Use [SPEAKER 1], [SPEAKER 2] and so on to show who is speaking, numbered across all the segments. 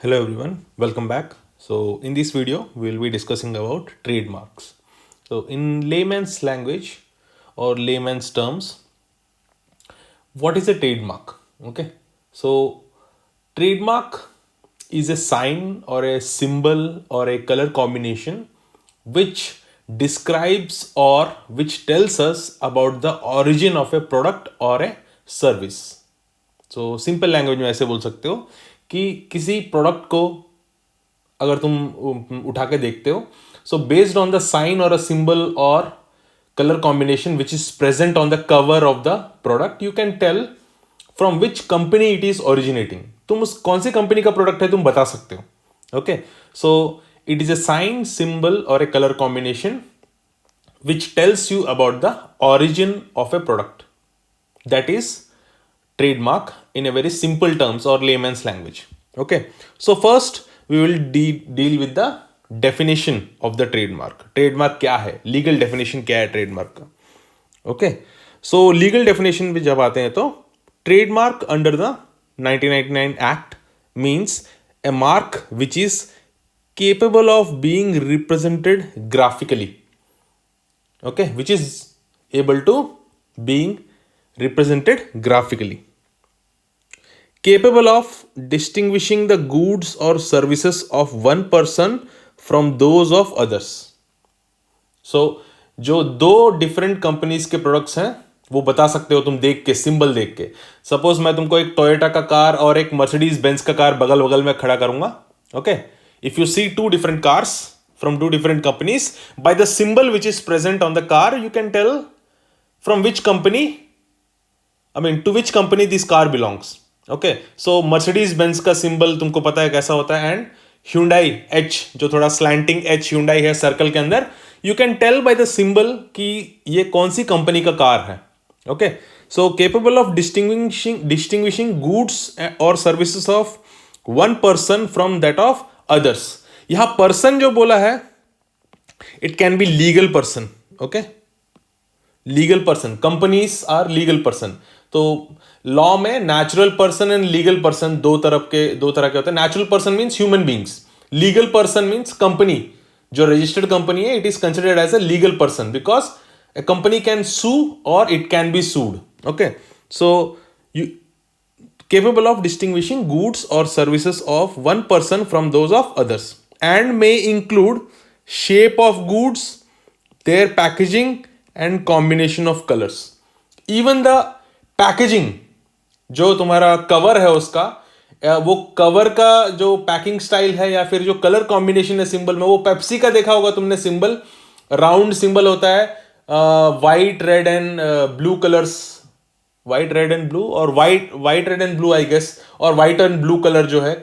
[SPEAKER 1] Hello everyone, welcome back. So in this video, we'll be discussing about trademarks. So in layman's language or layman's terms, what is a trademark? Okay. So trademark is a sign or a symbol or a color combination which describes or which tells us about the origin of a product or a service. So simple language में ऐसे बोल सकते हो कि किसी product को अगर तुम उठा के देखते हो, so based on the sign और अ सिंबल और colour combination which is present on the cover of the product, you can tell from which company it is originating. तुम उस कौन सी कंपनी का प्रोडक्ट है तुम बता सकते हो. Okay, so it is a sign, symbol और a colour combination which tells you about the origin of a product. That is trademark in a very simple terms or layman's language. Okay, so first we will deal with the definition of the trademark. Trademark क्या है, legal definition क्या है trademark का. Okay, so legal definition भी जब आते हैं तो trademark under the 1999 Act means a mark which is capable of being represented graphically. Okay, which is able to being represented graphically, capable of distinguishing the goods or services of one person from those of others. So जो दो different companies के products हैं वो बता सकते हो तुम देख के, सिंबल देख के. सपोज मैं तुमको एक टोयोटा का कार और एक मर्सिडीज बेंज का कार बगल बगल में खड़ा करूंगा. Okay, if you see two different cars from two different companies, by the symbol which is present on the car you can tell from which company, to which company this car belongs. Okay, so Mercedes Benz का symbol तुमको पता है कैसा होता है, and Hyundai H जो थोड़ा slanting H Hyundai है सर्कल के अंदर, you can tell by the symbol कि ये कौन सी कंपनी का कार है. Okay, so capable of distinguishing goods or services of one person from that of others. यहां पर्सन जो बोला है, it can be legal person. Okay, legal person, companies are legal person. तो लॉ में natural person and legal person दो तरह के होते हैं. Natural person means human beings, legal person means company जो रजिस्टर्ड कंपनी है, it is considered as a legal person because a company can sue और it can be sued. Okay, so you capable of distinguishing goods or services of one person from those of others, and may include shape of goods, their packaging and combination of colors. Even the packaging, जो तुम्हारा cover है उसका, वो cover का जो packing style है या फिर जो कलर कॉम्बिनेशन है सिंबल में, वो पेप्सी का देखा होगा तुमने सिंबल, राउंड सिंबल होता है, white red and blue colours, white red and blue और white red and blue I guess, और वाइट एंड ब्लू कलर जो है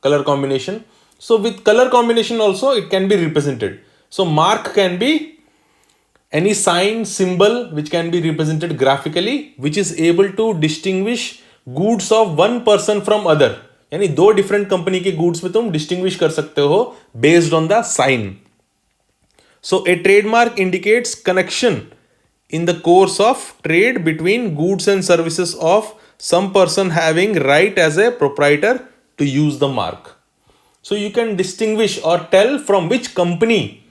[SPEAKER 1] colour combination. So with color combination also it can be represented. So mark can be any sign, symbol which can be represented graphically, which is able to distinguish goods of one person from other. यानी दो different company के goods में तुम distinguish कर सकते हो based on the sign. So a trademark indicates connection in the course of trade between goods and services of some person having right as a proprietor to use the mark. So you can distinguish or tell from which company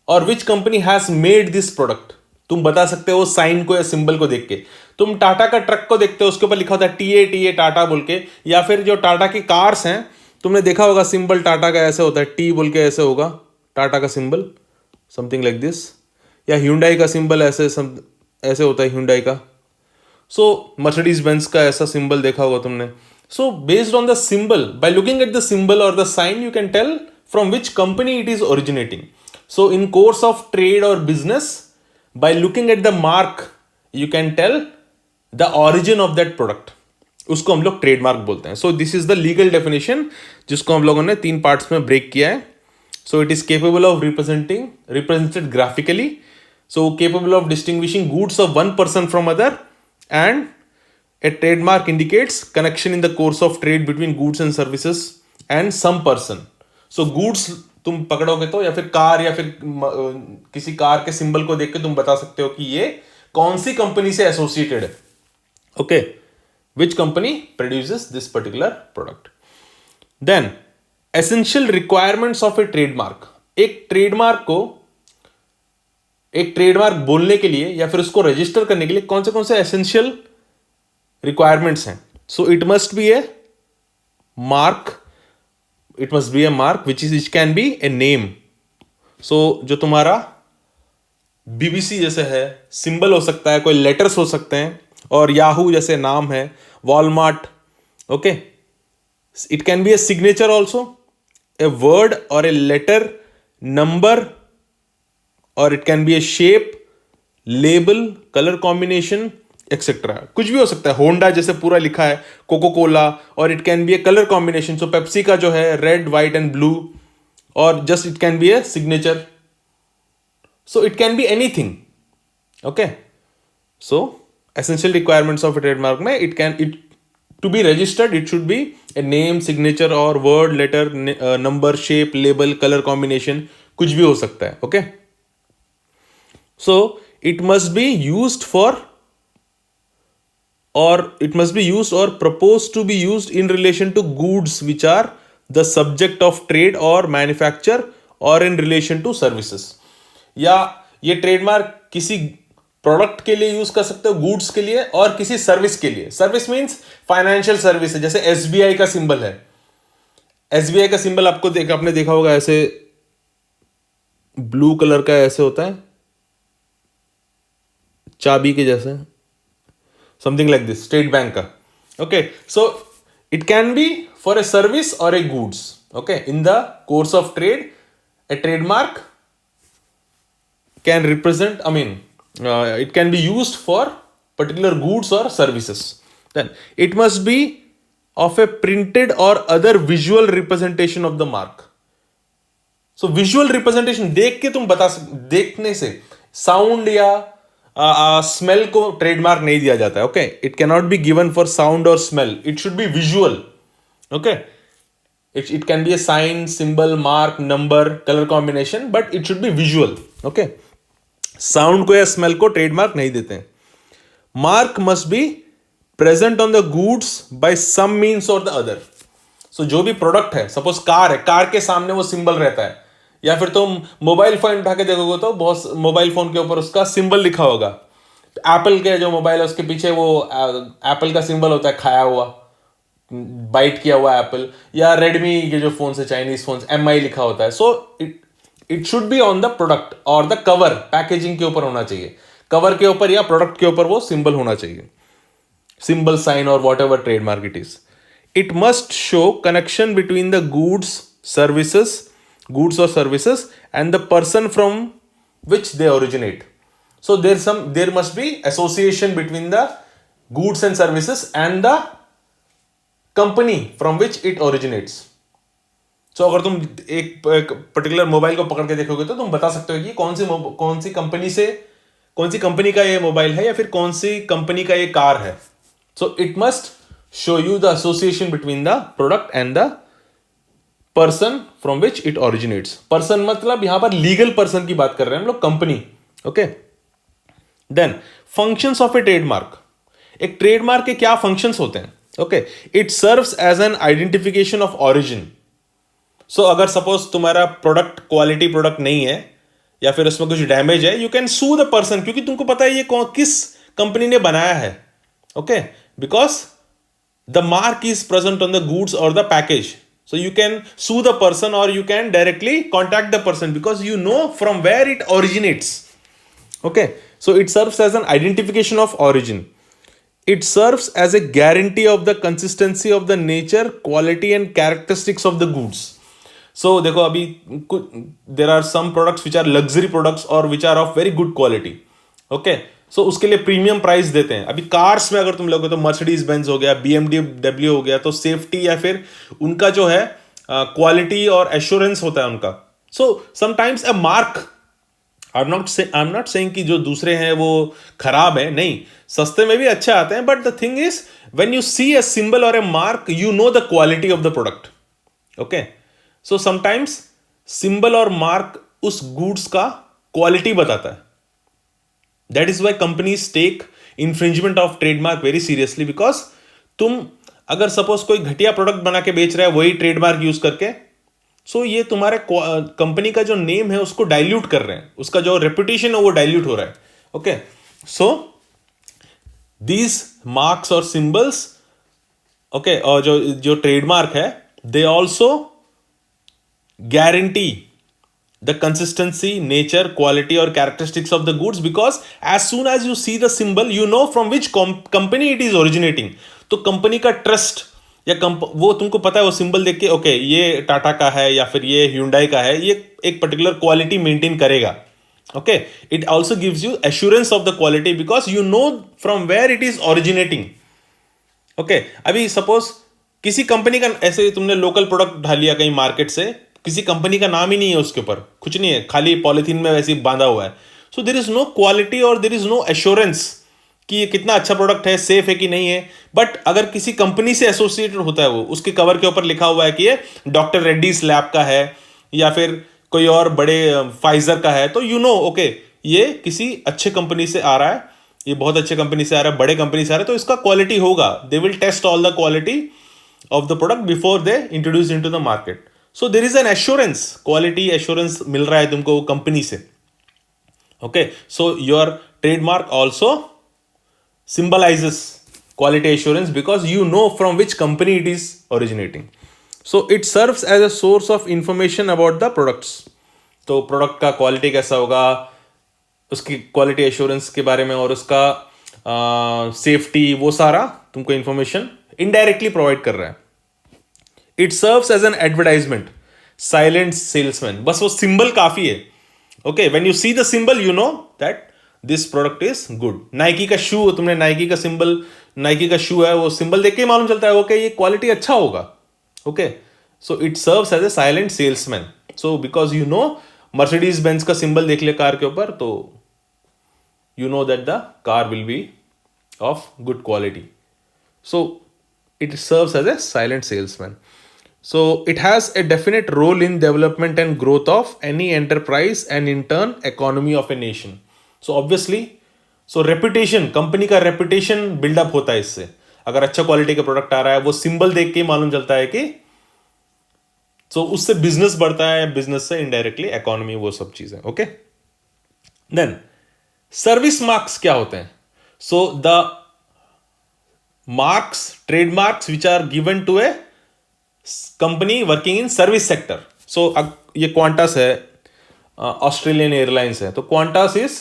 [SPEAKER 1] or which company has made this product. तुम बता सकते हो sign को या symbol को देख के. तुम टाटा का ट्रक को देखते हो, उसके ऊपर लिखा होता है TA टाटा बोल के, या फिर जो टाटा की कार्स हैं तुमने देखा होगा सिंबल टाटा का ऐसे होता है, टी बोल के ऐसे होगा टाटा का सिंबल, समथिंग लाइक दिस. या ह्यूंडई का सिंबल ऐसे होता है ह्यूंडई का. सो मर्सिडीज बेंज का ऐसा सिंबल देखा होगा तुमने. So based on the symbol, by looking at the symbol or the sign, you can tell from which company it is originating. So in course of trade or business, by looking at the mark, you can tell the origin of that product. उसको हम लोग trademark बोलते हैं. So this is the legal definition जिसको हम लोगों ने 3 parts में ब्रेक किया है. So it is capable of represented graphically. So capable of distinguishing goods of one person from other, and a trademark indicates connection in the course of trade between goods and services and some person. So goods तुम पकड़ोगे तो, या फिर car या फिर किसी car के symbol को देख के तुम बता सकते हो कि ये कौन सी कंपनी से एसोसिएटेड है. Okay, which company produces this particular product. Then essential requirements of a trademark. एक ट्रेडमार्क बोलने के लिए या फिर उसको रजिस्टर करने के लिए कौन से एसेंशियल रिक्वायरमेंट्स हैं? So it must be a mark, it must be a mark which can be a name. So जो तुम्हारा बीबीसी जैसे है सिंबल हो सकता है, कोई लेटर्स हो सकते हैं, और याहू जैसे नाम है, Walmart, okay. It can be a signature also, a word और ए लेटर, नंबर, और it can be A shape, label, colour combination etcetera. कुछ भी हो सकता है, होंडा जैसे पूरा लिखा है, कोको कोला, और it can be A colour combination. So Pepsi का जो है रेड, व्हाइट एंड ब्लू, और just it can be a signature. So it can be anything, okay? So essential requirements of a trademark में it to be registered it should be a name, signature or word, letter, number, shape, label, color combination, कुछ भी हो सकता है, okay? So it must be used or proposed to be used in relation to goods which are the subject of trade or manufacture or in relation to services। या ये trademark किसी product के लिए यूज कर सकते हो, goods के लिए, और किसी सर्विस के लिए। सर्विस मींस फाइनेंशियल सर्विस है, जैसे एसबीआई का सिंबल है। एसबीआई का सिंबल आपने देखा होगा, ऐसे ब्लू कलर का ऐसे होता है, चाबी के जैसे, something like this, state bank का, okay. So it can be for a service और a goods, okay. In the course of trade a trademark can represent, it can be used for particular goods or services. Then it must be of a printed or other visual representation of the mark. So visual representation देख के तुम देखने से sound या smell को trademark नहीं दिया जाता है, okay. It can not be given for sound और smell, it should be visual, okay. It can be a sign, symbol, mark, number, colour combination, but it should be visual, okay. Sound को या smell को trademark नहीं देते हैं। Mark must be present on the goods by some means और the other. So जो भी product है, सपोज कार है, कार के सामने वो सिंबल रहता है, या फिर तुम मोबाइल फोन उठा के देखोगे तो बहुत मोबाइल फोन के ऊपर उसका सिंबल लिखा होगा। एप्पल के जो मोबाइल है उसके पीछे वो एप्पल का सिंबल होता है, खाया हुआ, बाइट किया हुआ एप्पल। या रेडमी के जो फोन है, चाइनीज फोन, MI लिखा होता है। So it should be on the product और द कवर, पैकेजिंग के ऊपर होना चाहिए, कवर के ऊपर या प्रोडक्ट के ऊपर वो सिंबल होना चाहिए, सिंबल, साइन और whatever trademark it is. It must show connection between the goods और services and the person from which they originate. So there must be association between the goods and services and the company from which it originates. So अगर तुम एक particular mobile को पकड़ के देखोगे तो तुम बता सकते हो कि कौन सी कंपनी का ये मोबाइल है, या फिर कौन सी कंपनी का ये कार है। सो it must show you the association between the product and the person from which it originates. Person मतलब यहां पर लीगल पर्सन की बात कर रहे हैं हम लोग, company, okay. Then functions of a trademark. एक ट्रेडमार्क के क्या फंक्शंस होते हैं, okay. It serves as an identification of origin. So अगर सपोज तुम्हारा प्रोडक्ट क्वालिटी प्रोडक्ट नहीं है, या फिर उसमें कुछ डैमेज है, you can sue the person, क्योंकि तुमको पता है ये किस कंपनी ने बनाया है, okay. Because the mark is present on the goods और the package. So you can sue the person और you can directly contact the person because you know from where it originates, okay. So it serves as an identification of origin. It serves as a guarantee of the consistency of the nature, quality and characteristics of the goods. So देखो अभी there are some products which are luxury products or which are of very good quality, okay? So उसके लिए premium price देते हैं। अभी cars में अगर तुम लोगे तो मर्सिडीज बेंज हो गया, BMW हो गया, तो सेफ्टी या फिर उनका जो है क्वालिटी और एश्योरेंस होता है उनका। So sometimes a mark, I'm not saying कि जो दूसरे हैं वो खराब है, नहीं, सस्ते में भी अच्छे आते हैं, but the thing is when you see a symbol और a mark you know the quality of the product, okay. So sometimes symbol और मार्क उस गुड्स का क्वालिटी बताता है। That is why companies take infringement of trademark very seriously, because तुम अगर suppose कोई घटिया प्रोडक्ट बना के बेच रहा है वही ट्रेडमार्क यूज करके, सो ये तुम्हारे कंपनी का जो नेम है उसको डाइल्यूट कर रहे हैं, उसका जो रेपुटेशन है वो डाइल्यूट हो रहा है. ओके, सो दीज मार्क्स और सिंबल्स, ओके, और जो जो ट्रेडमार्क है, they also guarantee the consistency, nature, quality or characteristics of the goods, because as soon as you see the symbol you know from which company it is originating. तो company का trust या वो तुमको पता है, वो symbol देख के ओके ये टाटा का है या फिर ये Hyundai का है, ये एक पर्टिकुलर क्वालिटी मेंटेन करेगा. Okay, it also gives you assurance of the quality because you know from where it is originating. Okay, अभी सपोज किसी कंपनी का ऐसे तुमने लोकल प्रोडक्ट ढा लिया कहीं मार्केट से, किसी कंपनी का नाम ही नहीं है उसके ऊपर, कुछ नहीं है, खाली पॉलिथीन में वैसे ही बांधा हुआ है. So there is no quality और देर इज नो एश्योरेंस कि ये कितना अच्छा प्रोडक्ट है, सेफ है कि नहीं है. बट अगर किसी कंपनी से एसोसिएटेड होता है, वो उसके कवर के ऊपर लिखा हुआ है कि ये डॉक्टर रेड्डीज लैब का है या फिर कोई और बड़े फाइजर का है, तो यू नो ओके ये किसी अच्छे कंपनी से आ रहा है, ये बहुत अच्छे कंपनी से आ रहा है, बड़े कंपनी से आ रहा है, तो इसका क्वालिटी होगा. They will test all the quality of the product before they introduce into the market. So there is an assurance, quality assurance मिल रहा है तुमको कंपनी से. Okay, so your trademark also symbolizes quality assurance because you know from which company it is originating. So it serves as a source of information about the products. तो product का quality कैसा होगा, उसकी quality assurance के बारे में और उसका सेफ्टी, वो सारा तुमको इंफॉर्मेशन इनडायरेक्टली प्रोवाइड कर रहा है. It serves as an advertisement, silent salesman. बस वो सिंबल काफी है. Okay, when you see the symbol you know that this product is good. Nike का शू, तुमने नाइकी का सिंबल, नाइकी का शू है, वो सिंबल देख के ही मालूम चलता है ओके ये क्वालिटी अच्छा होगा. Okay, so it serves as a silent salesman. So because you know Mercedes Benz का सिंबल देख ले कार के ऊपर, तो you know that the car will be of good quality. So it serves as a silent salesman. So it has a definite role in development and growth of any enterprise and in turn economy of a nation. So obviously, so reputation, company का reputation build up होता है इससे. अगर अच्छा quality का product आ रहा है, वो सिंबल देख के मालूम चलता है कि so उससे बिजनेस बढ़ता है, बिजनेस से इनडायरेक्टली इकोनॉमी, वो सब चीजें. ओके, देन सर्विस मार्क्स क्या होते हैं? So the marks, trademarks which are given to a company working in service sector. So ये क्वांटास है, ऑस्ट्रेलियन एयरलाइंस है, तो क्वांटास इज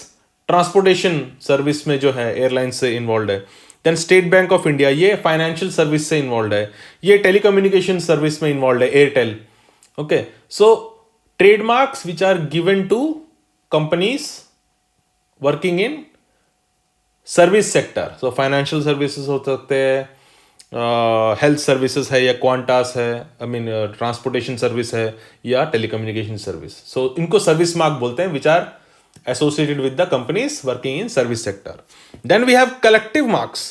[SPEAKER 1] ट्रांसपोर्टेशन सर्विस में जो है एयरलाइंस से इन्वॉल्व है. देन स्टेट बैंक ऑफ इंडिया, ये फाइनेंशियल सर्विस से इन्वॉल्व है. ये टेलीकम्युनिकेशन सर्विस में इन्वॉल्व है, Airtel. Okay, so trademarks which are given to companies working in service sector. So financial services हो सकते हैं, हेल्थ सर्विसेज है या क्वांटास है, आई मीन ट्रांसपोर्टेशन सर्विस है या टेलीकम्युनिकेशन सर्विस. सो इनको सर्विस मार्क बोलते हैं which are associated with the companies working in service sector. Then we have collective marks.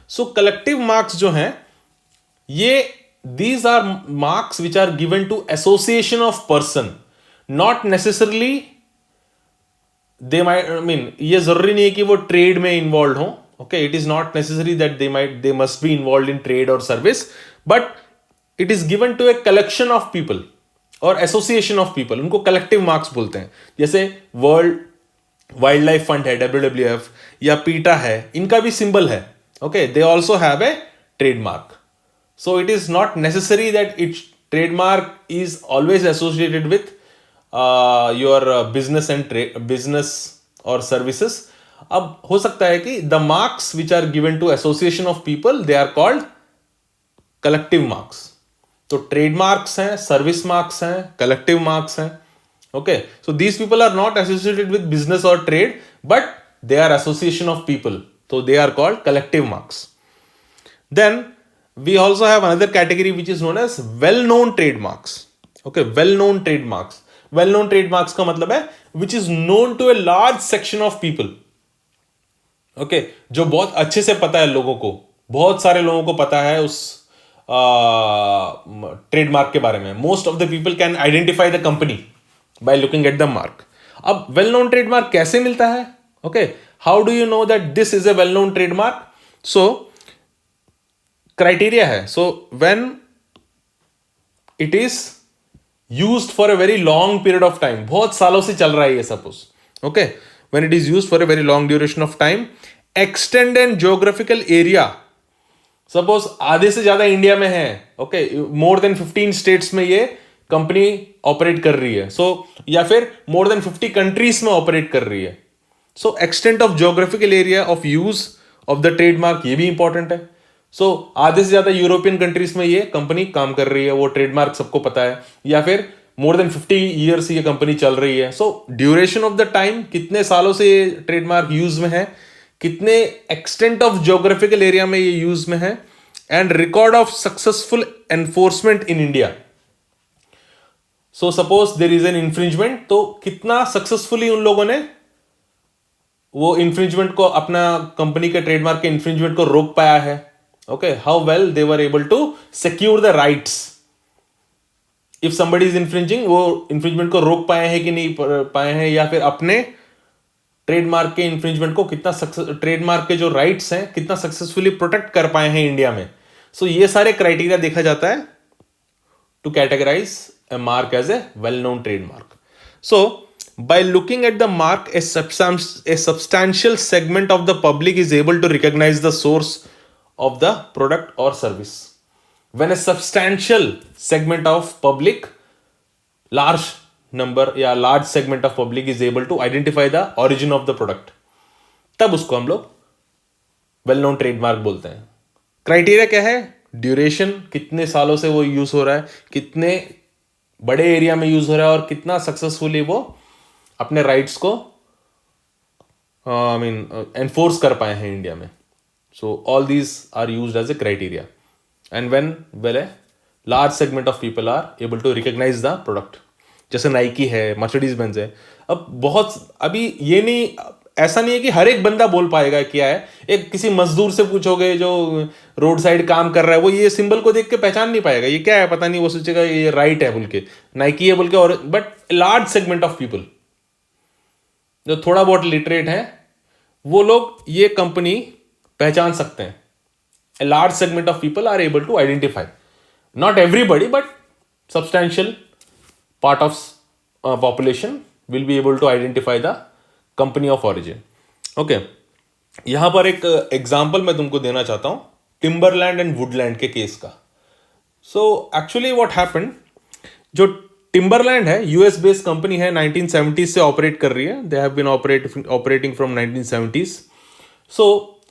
[SPEAKER 1] So collective marks जो हैं ये these are marks which are given to association of person, not necessarily they might, I mean ये जरूरी नहीं है कि वो trade में इन्वॉल्व हो. Okay, it is not necessary that they must be involve in trade और service, but it is given to a collection of people और एसोसिएशन ऑफ पीपल. उनको कलेक्टिव मार्क्स बोलते हैं. जैसे वर्ल्ड वाइल्ड लाइफ फंड है, WWF, या PETA है, इनका भी सिंबल है. Okay, they also have a trademark. So it is not necessary that its trademark is always associated with your business and business or services. अब हो सकता है कि the marks which are given to association of people, they are called collective marks. तो trademarks हैं, service marks हैं, collective marks हैं. Okay, so these people are not associated with business or trade, but they are association of people. So they are called collective marks. Then we also have another category which is known as well-known trademarks. Okay, well-known trademarks. Well-known trademarks का मतलब है which is known to a large section of people. Okay, जो बहुत अच्छे से पता है लोगों को, बहुत सारे लोगों को पता है उस ट्रेडमार्क के बारे में. Most of the people can identify the company by looking at the mark. अब well-known trademark कैसे मिलता है? Okay, how do you know that this is a well-known trademark? So criteria है. So when it is used for a very long period of time, बहुत सालों से चल रहा है ये, suppose okay, when it is used for a very long duration of time, extend and geographical area, suppose आधे से ज्यादा इंडिया में है, ओके, मोर देन 15 स्टेट्स में ये कंपनी ऑपरेट कर रही है, सो या फिर मोर देन 50 कंट्रीज में ऑपरेट कर रही है. So extent of geographical area of use of the trademark, ये भी इंपॉर्टेंट है. सो आधे से ज्यादा यूरोपियन कंट्रीज में ये कंपनी काम कर रही है, वो ट्रेडमार्क सबको पता है, या फिर मोर देन 50 ईयर्स ये कंपनी चल रही है. सो ड्यूरेशन ऑफ द टाइम, कितने सालों से ये ट्रेडमार्क यूज में है, कितने एक्सटेंट ऑफ ज्योग्राफिकल एरिया में ये यूज में है, and record of successful enforcement in India. So suppose there is an infringement, तो कितना सक्सेसफुली उन लोगों ने वो इन्फ्रिंजमेंट को, अपना कंपनी के ट्रेडमार्क के इन्फ्रिंजमेंट को रोक पाया है. Okay, how well they were able to secure the rights. If somebody is infringing, वो इन्फ्रिंजमेंट को रोक पाए हैं कि नहीं पाए हैं, या फिर अपने ट्रेडमार्क के इन्फ्रिंजमेंट को कितना ट्रेडमार्क के जो राइट्स हैं कितना सक्सेसफुली प्रोटेक्ट कर पाए हैं इंडिया में. सो ये सारे क्राइटेरिया देखा जाता है to categorise a mark as a well-known trademark. So, by looking at the mark, a substantial segment of the public is able to recognize the source of the product or service. When a substantial segment of public, large number या large segment of public is able to identify the origin of the product, तब उसको हम लोग well-known trademark बोलते हैं. Criteria क्या है? Duration, कितने सालों से वो यूज हो रहा है, कितने बड़े एरिया में यूज हो रहा है, और कितना सक्सेसफुली वो अपने राइट्स को एनफोर्स कर पाए हैं इंडिया में. So all these are used as a criteria, and well a large segment of people are able to recognise the product. जैसे नाइकी है, मर्सिडीज बेंज है. अब बहुत, अभी ये नहीं, ऐसा नहीं है कि हर एक बंदा बोल पाएगा क्या है. एक किसी मजदूर से पूछोगे जो रोड साइड काम कर रहा है, वो ये सिंबल को देख के पहचान नहीं पाएगा ये क्या है, पता नहीं, वो सोचेगा ये राइट है बोल के, नाइकी है बोल के. और but large segment of people जो थोड़ा बहुत लिटरेट है, वो लोग ये कंपनी पहचान सकते हैं. A large segment of people are able to identify, not everybody but substantial part of population will be able to identify the company of origin. Okay, यहां पर एक एग्जाम्पल मैं तुमको देना चाहता हूं टिम्बरलैंड एंड वुडलैंड के केस का. सो एक्चुअली व्हाट हैपेंड, जो टिम्बरलैंड है यूएस बेस्ड कंपनी है, 1970s से ऑपरेट कर रही है. They have been operating from 1970s. So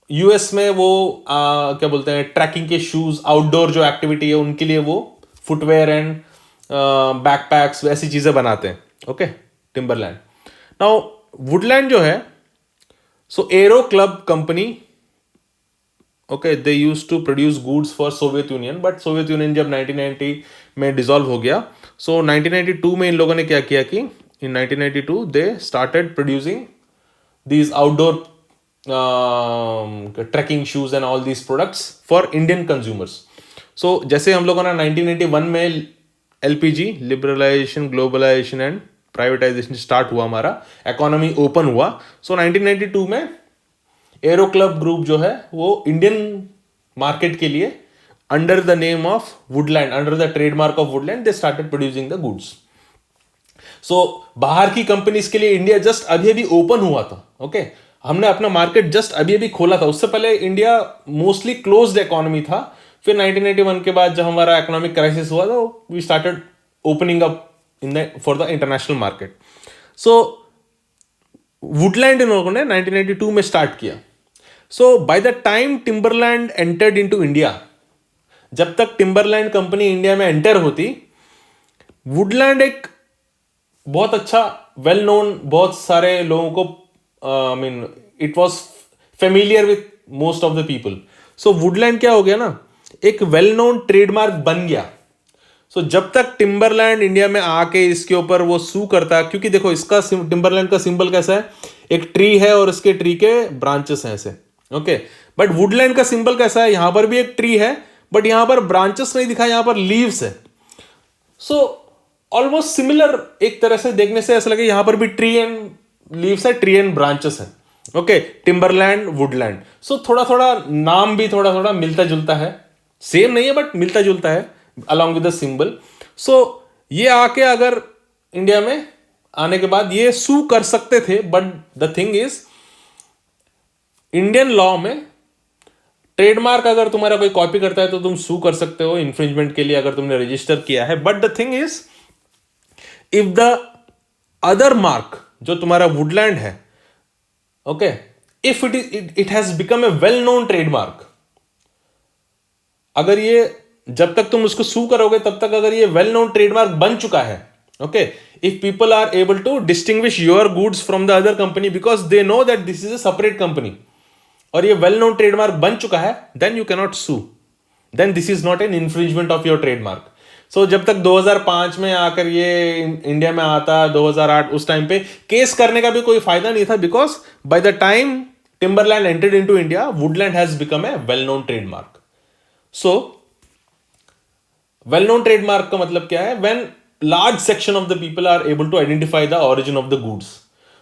[SPEAKER 1] US में वो क्या बोलते हैं, ट्रैकिंग के शूज, आउटडोर जो एक्टिविटी है उनके लिए वो फुटवेयर एंड बैकपैक्स ऐसी चीजें बनाते हैं. Okay, Timberland. नाउ वुडलैंड जो है, so Aero Club company, okay, they used to produce goods for Soviet Union, but Soviet Union जब 1990 में डिसॉल्व हो गया, सो 1992 में इन लोगों ने क्या किया कि in 1992 they started producing these outdoor trekking shoes and all these products for Indian consumers. So जैसे हम लोगों ने 1991 में LPG, liberalisation, globalisation and privatisation start हुआ, हमारा इकोनॉमी ओपन हुआ. सो 1992 में एरो क्लब ग्रुप जो है वो इंडियन मार्केट के लिए under the name of Woodland, under the trademark of Woodland, they started producing the goods. So बाहर की कंपनीज के लिए इंडिया जस्ट अभी अभी ओपन हुआ था. ओके, हमने अपना मार्केट जस्ट अभी अभी खोला था. उससे पहले इंडिया मोस्टली क्लोज्ड इकोनॉमी था. फिर 1991 के बाद जब हमारा इकोनॉमिक क्राइसिस हुआ तो we started opening up for the international market. So Woodland इन लोगों ने 1992 में स्टार्ट किया. So by the time Timberland entered into India, जब तक टिम्बरलैंड कंपनी इंडिया में एंटर होती, वुडलैंड एक बहुत अच्छा वेल नोन, बहुत सारे लोगों को it was familiar with most of the people. So Woodland क्या हो गया ना, एक वेल नोन ट्रेडमार्क बन गया. सो जब तक टिम्बरलैंड इंडिया में आके इसके ऊपर वो सू करता है, क्योंकि देखो इसका टिम्बरलैंड का सिंबल कैसा है, एक ट्री है और इसके ट्री के ब्रांचेस हैं ऐसे. ओके, बट वुडलैंड का सिंबल कैसा है, यहां पर भी एक ट्री है बट यहां पर ब्रांचेस नहीं दिखा, यहां पर लीव्स है. सो ऑलमोस्ट सिमिलर, एक तरह से देखने से ऐसा लगे यहां पर भी ट्री एंड लीव्स है, ट्री एंड ब्रांचेस है. Okay, Timberland, Woodland. सो थोड़ा थोड़ा नाम भी थोड़ा थोड़ा मिलता जुलता है, सेम नहीं है बट मिलता जुलता है along with the symbol. सो ये आके अगर इंडिया में आने के बाद ये सू कर सकते थे, but the thing is Indian law में ट्रेडमार्क अगर तुम्हारा कोई कॉपी करता है तो तुम सू कर सकते हो इन्फ्रिंजमेंट के लिए अगर तुमने रजिस्टर किया है। But the thing is if the other mark जो तुम्हारा वुडलैंड है, okay, if it has become a well known trademark, अगर ये जब तक तुम उसको सू करोगे तब तक अगर ये वेल नोन ट्रेडमार्क बन चुका है, okay, if people are able to distinguish your goods from the other company because they know that this is a separate company, और ये वेल नोन ट्रेडमार्क बन चुका है, then you cannot sue, then this is not an infringement of your trademark. So जब तक 2005 में आकर ये इंडिया में आता, 2008 उस टाइम पे केस करने का भी कोई फायदा नहीं था, because by the time Timberland entered into India, Woodland has become a well known trademark. So well known trademark का मतलब क्या है? When large section of the people are able to identify the origin of the goods,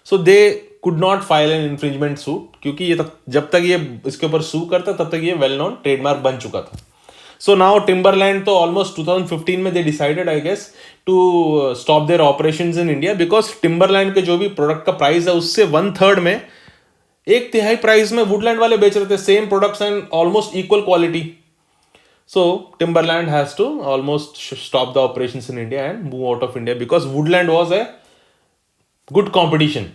[SPEAKER 1] so they could not file an infringement suit, क्योंकि ये जब तक ये इसके ऊपर सू करता तब तक ये वेल नोन ट्रेडमार्क बन चुका था। सो नाउ टिम्बरलैंड तो ऑलमोस्ट 2015 में they decided I guess to stop their operations in India, because Timberland के जो भी प्रोडक्ट का प्राइस है उससे 1/3 में, 1/3 प्राइस में वुडलैंड वाले बेच रहे थे same products and almost equal quality. So Timberland has to almost stop the operations in India and move out of India because Woodland was a good competition.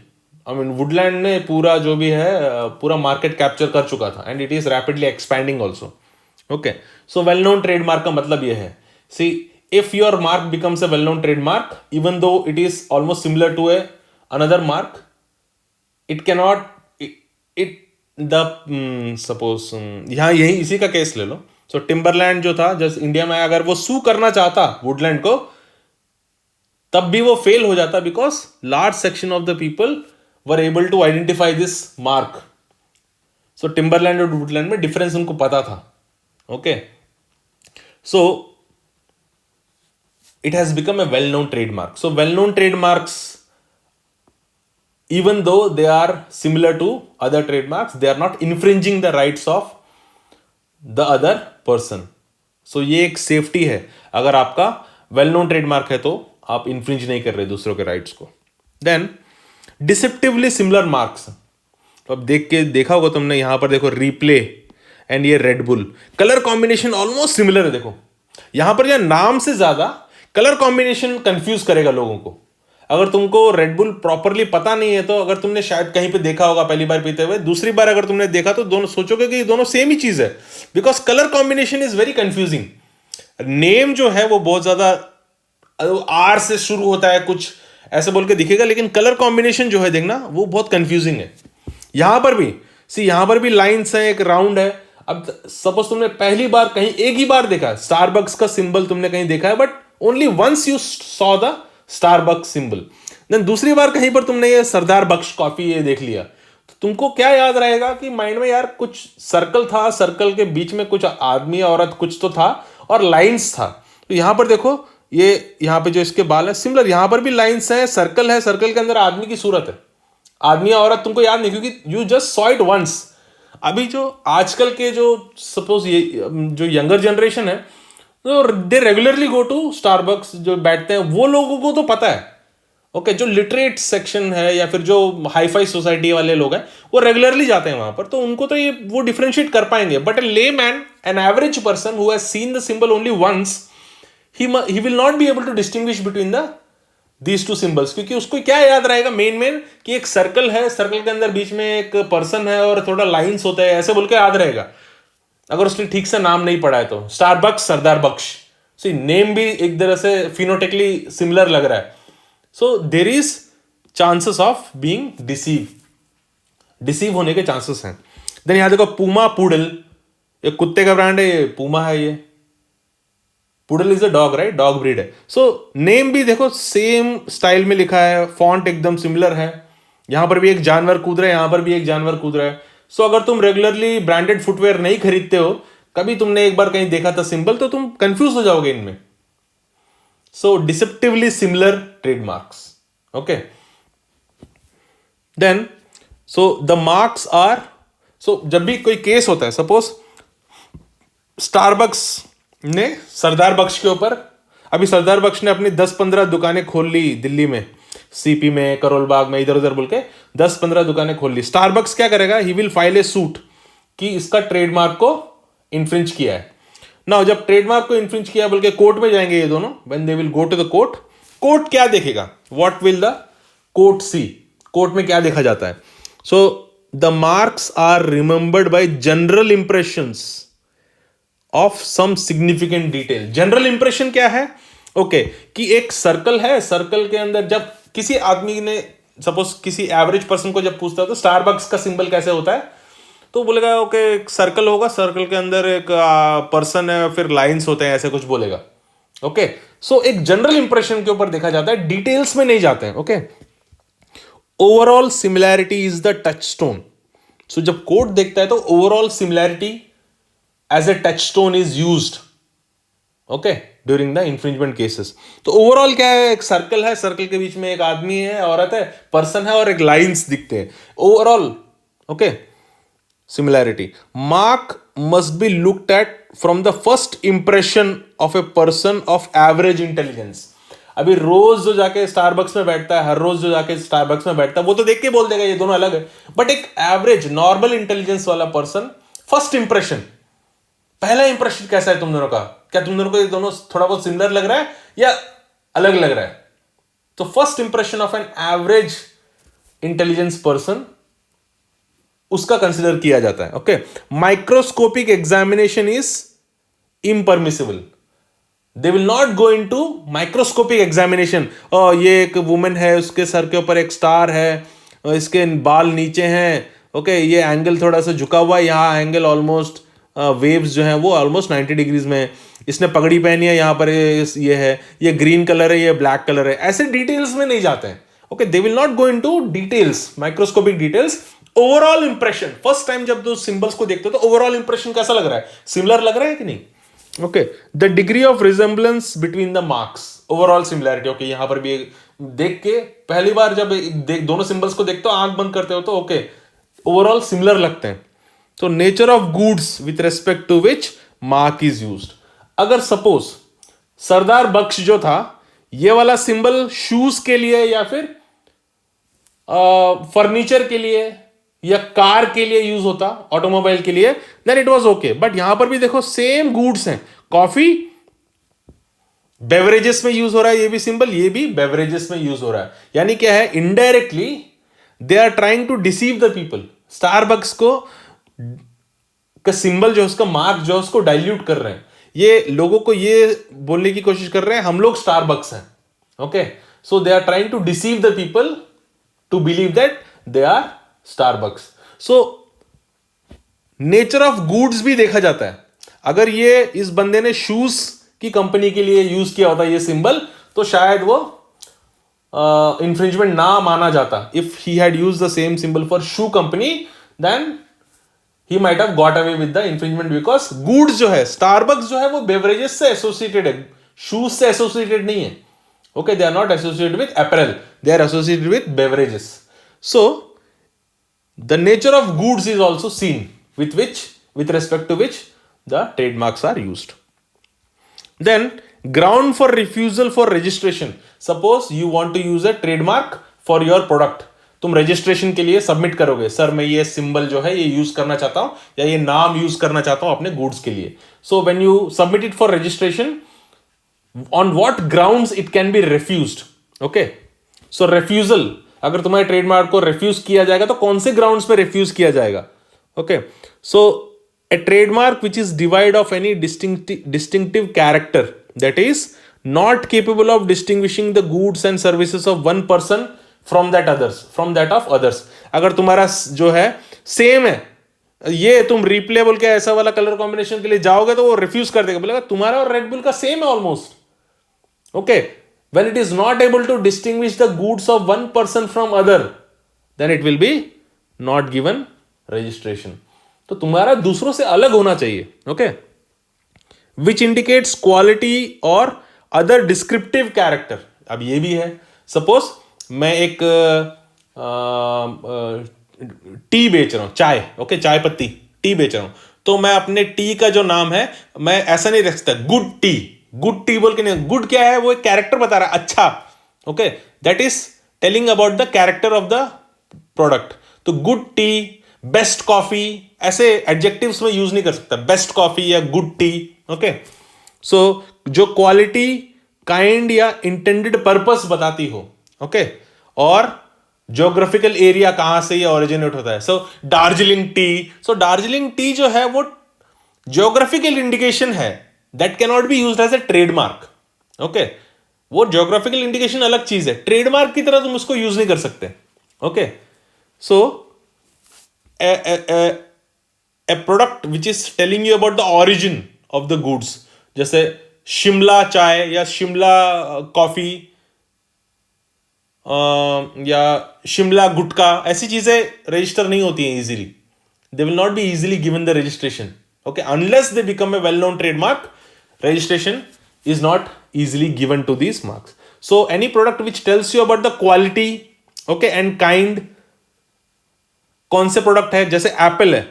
[SPEAKER 1] I mean Woodland ने पूरा जो भी है पूरा market capture कर चुका था and it is rapidly expanding also. Okay, so well-known trademark का मतलब ये है, see if your mark becomes a well-known trademark, even though it is almost similar to another mark, it cannot suppose यहाँ यही इसी का केस ले लो। सो Timberland जो था, जस्ट इंडिया में अगर वो सू करना चाहता वुडलैंड को, तब भी वो फेल हो जाता, because large section of the people were able to identify this mark. So Timberland और वुडलैंड में डिफरेंस उनको पता था। Okay, so it has become a well known trademark. So well known trademarks, even though they are similar to other trademarks, they are not infringing the rights of the other person. So ये एक safety है, अगर आपका well known trademark है तो आप infringe नहीं कर रहे दूसरों के राइट्स को। देन डिसेप्टिवली सिमिलर मार्क्स, तो अब देखा होगा तुमने, यहां पर देखो रिप्ले एंड ये Red Bull, colour combination almost similar है। देखो यहां पर यह नाम से ज्यादा कलर कॉम्बिनेशन कंफ्यूज करेगा लोगों को। अगर तुमको रेडबुल प्रॉपरली पता नहीं है तो अगर तुमने शायद कहीं पे देखा होगा पहली बार पीते हुए, दूसरी बार अगर तुमने देखा तो दोनों सोचोगे कि ये दोनों सेम ही चीज है, because colour combination is very confusing. Name जो है वो बहुत ज्यादा आर से शुरू होता है, कुछ ऐसे बोल के दिखेगा, लेकिन कलर कॉम्बिनेशन जो है देखना वो बहुत कंफ्यूजिंग है। यहां पर भी यहां पर भी लाइन्स है, एक राउंड है। अब सपोज तुमने पहली बार कहीं एक ही बार देखा स्टारबक्स का सिंबल तुमने कहीं देखा है, but only once you saw the Starbucks symbol, then दूसरी बार कहीं पर तुमने ये सरदार बख्श कॉफी ये देख लिया, तो तुमको क्या याद रहेगा कि माइंड में यार कुछ सर्कल था, सर्कल के बीच में कुछ आदमी औरत कुछ तो था और लाइंस था। तो यहां पर देखो ये यहां पे जो इसके बाल है सिमिलर, यहां पर भी लाइंस है, सर्कल है, सर्कल के अंदर आदमी की सूरत है। आदमी या औरत तुमको याद नहीं, क्योंकि you just saw it once. अभी जो आजकल के जो सपोज ये जो यंगर जनरेशन है, तो दे रेगुलरली गो टू स्टारबक्स, जो बैठते हैं वो लोगों को तो पता है। ओके, जो लिटरेट सेक्शन है या फिर जो हाईफाई सोसाइटी वाले लोग हैं वो रेगुलरली जाते हैं वहां पर, तो उनको तो ये वो डिफरेंशिएट कर पाएंगे। But a layman, an average person who has seen the symbol only once, he will not be able to distinguish between the these two symbols, क्योंकि उसको क्या याद रहेगा मेन कि एक सर्कल है, सर्कल के अंदर बीच में एक पर्सन है और थोड़ा लाइंस होता है, ऐसे बोल के याद रहेगा, अगर उसने ठीक से नाम नहीं पढ़ा है तो। स्टारबक्स, सरदार बख्श, सी नेम भी एक तरह से फिनोटेकली सिमिलर लग रहा है। So there is chances of being deceive होने के चांसेस हैं। देन यहां देखो पूमा पुडल, ये कुत्ते का ब्रांड है, ये पूमा है, ये poodle is a dog, right, dog breed है। सो नेम भी देखो सेम स्टाइल में लिखा है, फॉन्ट एकदम सिमिलर है। यहां पर भी एक जानवर कूद रहा है, यहां पर भी एक जानवर कूद रहा है। सो अगर तुम रेगुलरली ब्रांडेड फुटवेयर नहीं खरीदते हो, कभी तुमने एक बार कहीं देखा था सिंबल, तो तुम कंफ्यूज हो जाओगे इनमें। So deceptively similar trademarks. Okay, then so the marks are, so जब भी कोई केस होता है, सपोज स्टारबक्स ने सरदार बख्श के ऊपर, अभी सरदार बख्श ने अपनी 10-15 दुकानें खोल ली दिल्ली में, सीपी में, करोल बाग में, इधर उधर बोल के 10-15 दुकानें खोल ली। स्टारबक्स क्या करेगा, he will file A suit कि इसका ट्रेडमार्क को इन्फ्रिंज किया है ना। जब ट्रेडमार्क को इन्फ्रिंज किया बोल के कोर्ट में जाएंगे ये दोनों, when they will go to the court, court क्या देखेगा, what will the court see, court में क्या देखा जाता है। So the marks are remembered by general impressions of some significant detail. General impression क्या है, ओके कि एक सर्कल है, सर्कल के अंदर जब किसी आदमी ने, सपोज किसी एवरेज पर्सन को जब पूछता है तो स्टारबक्स का सिंबल कैसे होता है, तो बोलेगा ओके एक सर्कल होगा, सर्कल के अंदर एक पर्सन है, फिर लाइंस होते हैं, ऐसे कुछ बोलेगा। ओके सो एक जनरल इंप्रेशन के ऊपर देखा जाता है, डिटेल्स में नहीं जाते हैं। Okay overall similarity is the touchstone. So जब कोर्ट देखता है तो overall similarity as a touchstone is used, okay, during the infringement cases. तो ओवरऑल क्या है, एक सर्कल है, सर्कल के बीच में एक आदमी है, औरत है, पर्सन है और एक लाइंस दिखते हैं, overall okay similarity. Mark must B looked at from the first impression of a person of average intelligence. अभी रोज जो जाके स्टारबक्स में बैठता है, हर रोज जो जाके स्टारबक्स में बैठता है, वो तो देख के बोल देगा ये दोनों अलग है, बट एक एवरेज नॉर्मल इंटेलिजेंस वाला पर्सन, फर्स्ट इंप्रेशन, पहला इंप्रेशन कैसा है तुम दोनों का, क्या तुम दोनों को ये दोनों थोड़ा बहुत सिमिलर लग रहा है या अलग लग रहा है। तो first impression of an average intelligence person, उसका कंसिडर किया जाता है। Okay microscopic examination is impermissible, they will not go into microscopic examination. ये एक वुमेन है, उसके सर के ऊपर एक स्टार है, इसके बाल नीचे हैं, ओके ये एंगल थोड़ा सा झुका हुआ है, यहाँ एंगल ऑलमोस्ट वेव्स जो हैं वो ऑलमोस्ट 90 डिग्रीज में, इसने पगड़ी पहनी है, यहाँ पर ये है, ये ग्रीन कलर है, ये ब्लैक कलर है, ऐसे डिटेल्स में नहीं जाते हैं। Okay they will not go into details, microscopic details. Overall impression, first time जब दो सिंबल्स को देखते हो तो ओवरऑल इंप्रेशन कैसा लग रहा है, सिमिलर लग रहा है कि नहीं। Okay the degree of resemblance between the marks, overall similarity. Okay यहां पर भी देख के पहली बार जब दोनों सिंबल्स को देखते हो, आंख बंद करते हो तो ओके ओवरऑल सिमिलर लगते हैं। तो nature of goods with respect to which mark is used. अगर सपोज सरदार बख्श जो था, ये वाला सिंबल शूज के लिए या फिर फर्नीचर के लिए या कार के लिए यूज होता, ऑटोमोबाइल के लिए, then it was okay. But यहां पर भी देखो सेम गुड्स हैं, कॉफी बेवरेजेस में यूज हो रहा है, ये भी सिंबल, ये भी बेवरेजेस में यूज हो रहा है। यानी क्या है, indirectly they are trying to deceive the people. Starbucks को का सिंबल जो है, उसका मार्क जो है, उसको डाइल्यूट कर रहे हैं, ये लोगों को ये बोलने की कोशिश कर रहे हैं हम लोग स्टारबक्स हैं। Okay so they are trying to deceive the people to believe that they are Starbucks. So nature of goods भी देखा जाता है। अगर ये इस बंदे ने शूज की कंपनी के लिए यूज किया होता ये सिंबल, तो शायद वो इंफ्रिंजमेंट ना माना जाता। If he had used the same symbol for shoe company, then he might have got away with the infringement, because goods जो है, स्टारबक्स जो है वो बेवरेजेस से एसोसिएटेड है, शूज से एसोसिएटेड नहीं है। Okay they are not associated with apparel, they are associated with beverages. So the nature of goods is also seen with respect to which the trademarks are used. Then ground for refusal for registration. Suppose you want to use a trademark for your product. तुम registration के लिए submit करोगे, sir मैं ये symbol जो है ये use करना चाहता हूं या ये नाम यूज करना चाहता हूं अपने गुड्स के लिए। So when you submit it for registration, on what grounds it can B refused. Okay so refusal, अगर तुम्हारे ट्रेडमार्क को रिफ्यूज किया जाएगा तो कौन से ग्राउंड्स पे रिफ्यूज किया जाएगा। Okay so a trademark which is devoid of any distinctive character, that is not capable of distinguishing the goods and services of one person from that of others. अगर तुम्हारा जो है सेम है, ये तुम रिप्ले बोल के ऐसा वाला कलर कॉम्बिनेशन के लिए जाओगे तो वो रिफ्यूज कर देगा, बोलेगा तुम्हारा और रेड बुल का सेम है almost. Okay when it is not able to distinguish the goods of one person from other, then it will be not given registration. तो तुम्हारा दूसरों से अलग होना चाहिए। ओके विच इंडिकेट्स क्वालिटी और अदर डिस्क्रिप्टिव कैरेक्टर। अब ये भी है, सपोज मैं एक टी बेच रहा हूं, चाय, ओके चाय पत्ती टी बेच रहा हूं, तो मैं अपने टी का जो नाम है मैं ऐसा नहीं रख सकता गुड टी, गुड टी बोल के नहीं, गुड क्या है, वो एक कैरेक्टर बता रहा है, अच्छा, okay, that is telling about the character of the product. तो गुड टी, बेस्ट कॉफी, ऐसे एडजेक्टिव्स में यूज नहीं कर सकता, बेस्ट कॉफी या गुड टी. ओके, सो जो क्वालिटी, काइंड या इंटेंडेड पर्पस बताती हो. ओके, और ज्योग्राफिकल एरिया कहां से ये ओरिजिनेट होता है. So Darjeeling tea, so Darjeeling tea जो है वो ज्योग्राफिकल इंडिकेशन है, that can not be used as a trademark. Okay, वो ज्योग्राफिकल इंडिकेशन अलग चीज है, ट्रेडमार्क की तरह तुम उसको यूज नहीं कर सकते. Okay, so A product which is telling you about the origin of the goods, जैसे शिमला चाय या शिमला कॉफी या शिमला गुटका, ऐसी चीजें रजिस्टर नहीं होती हैं easily. They will not be easily given the registration. Okay, unless they become a well known trademark, registration is not easily given to these marks. So any product which tells you about the quality, okay, and kind, कौन से product है, जैसे Apple है,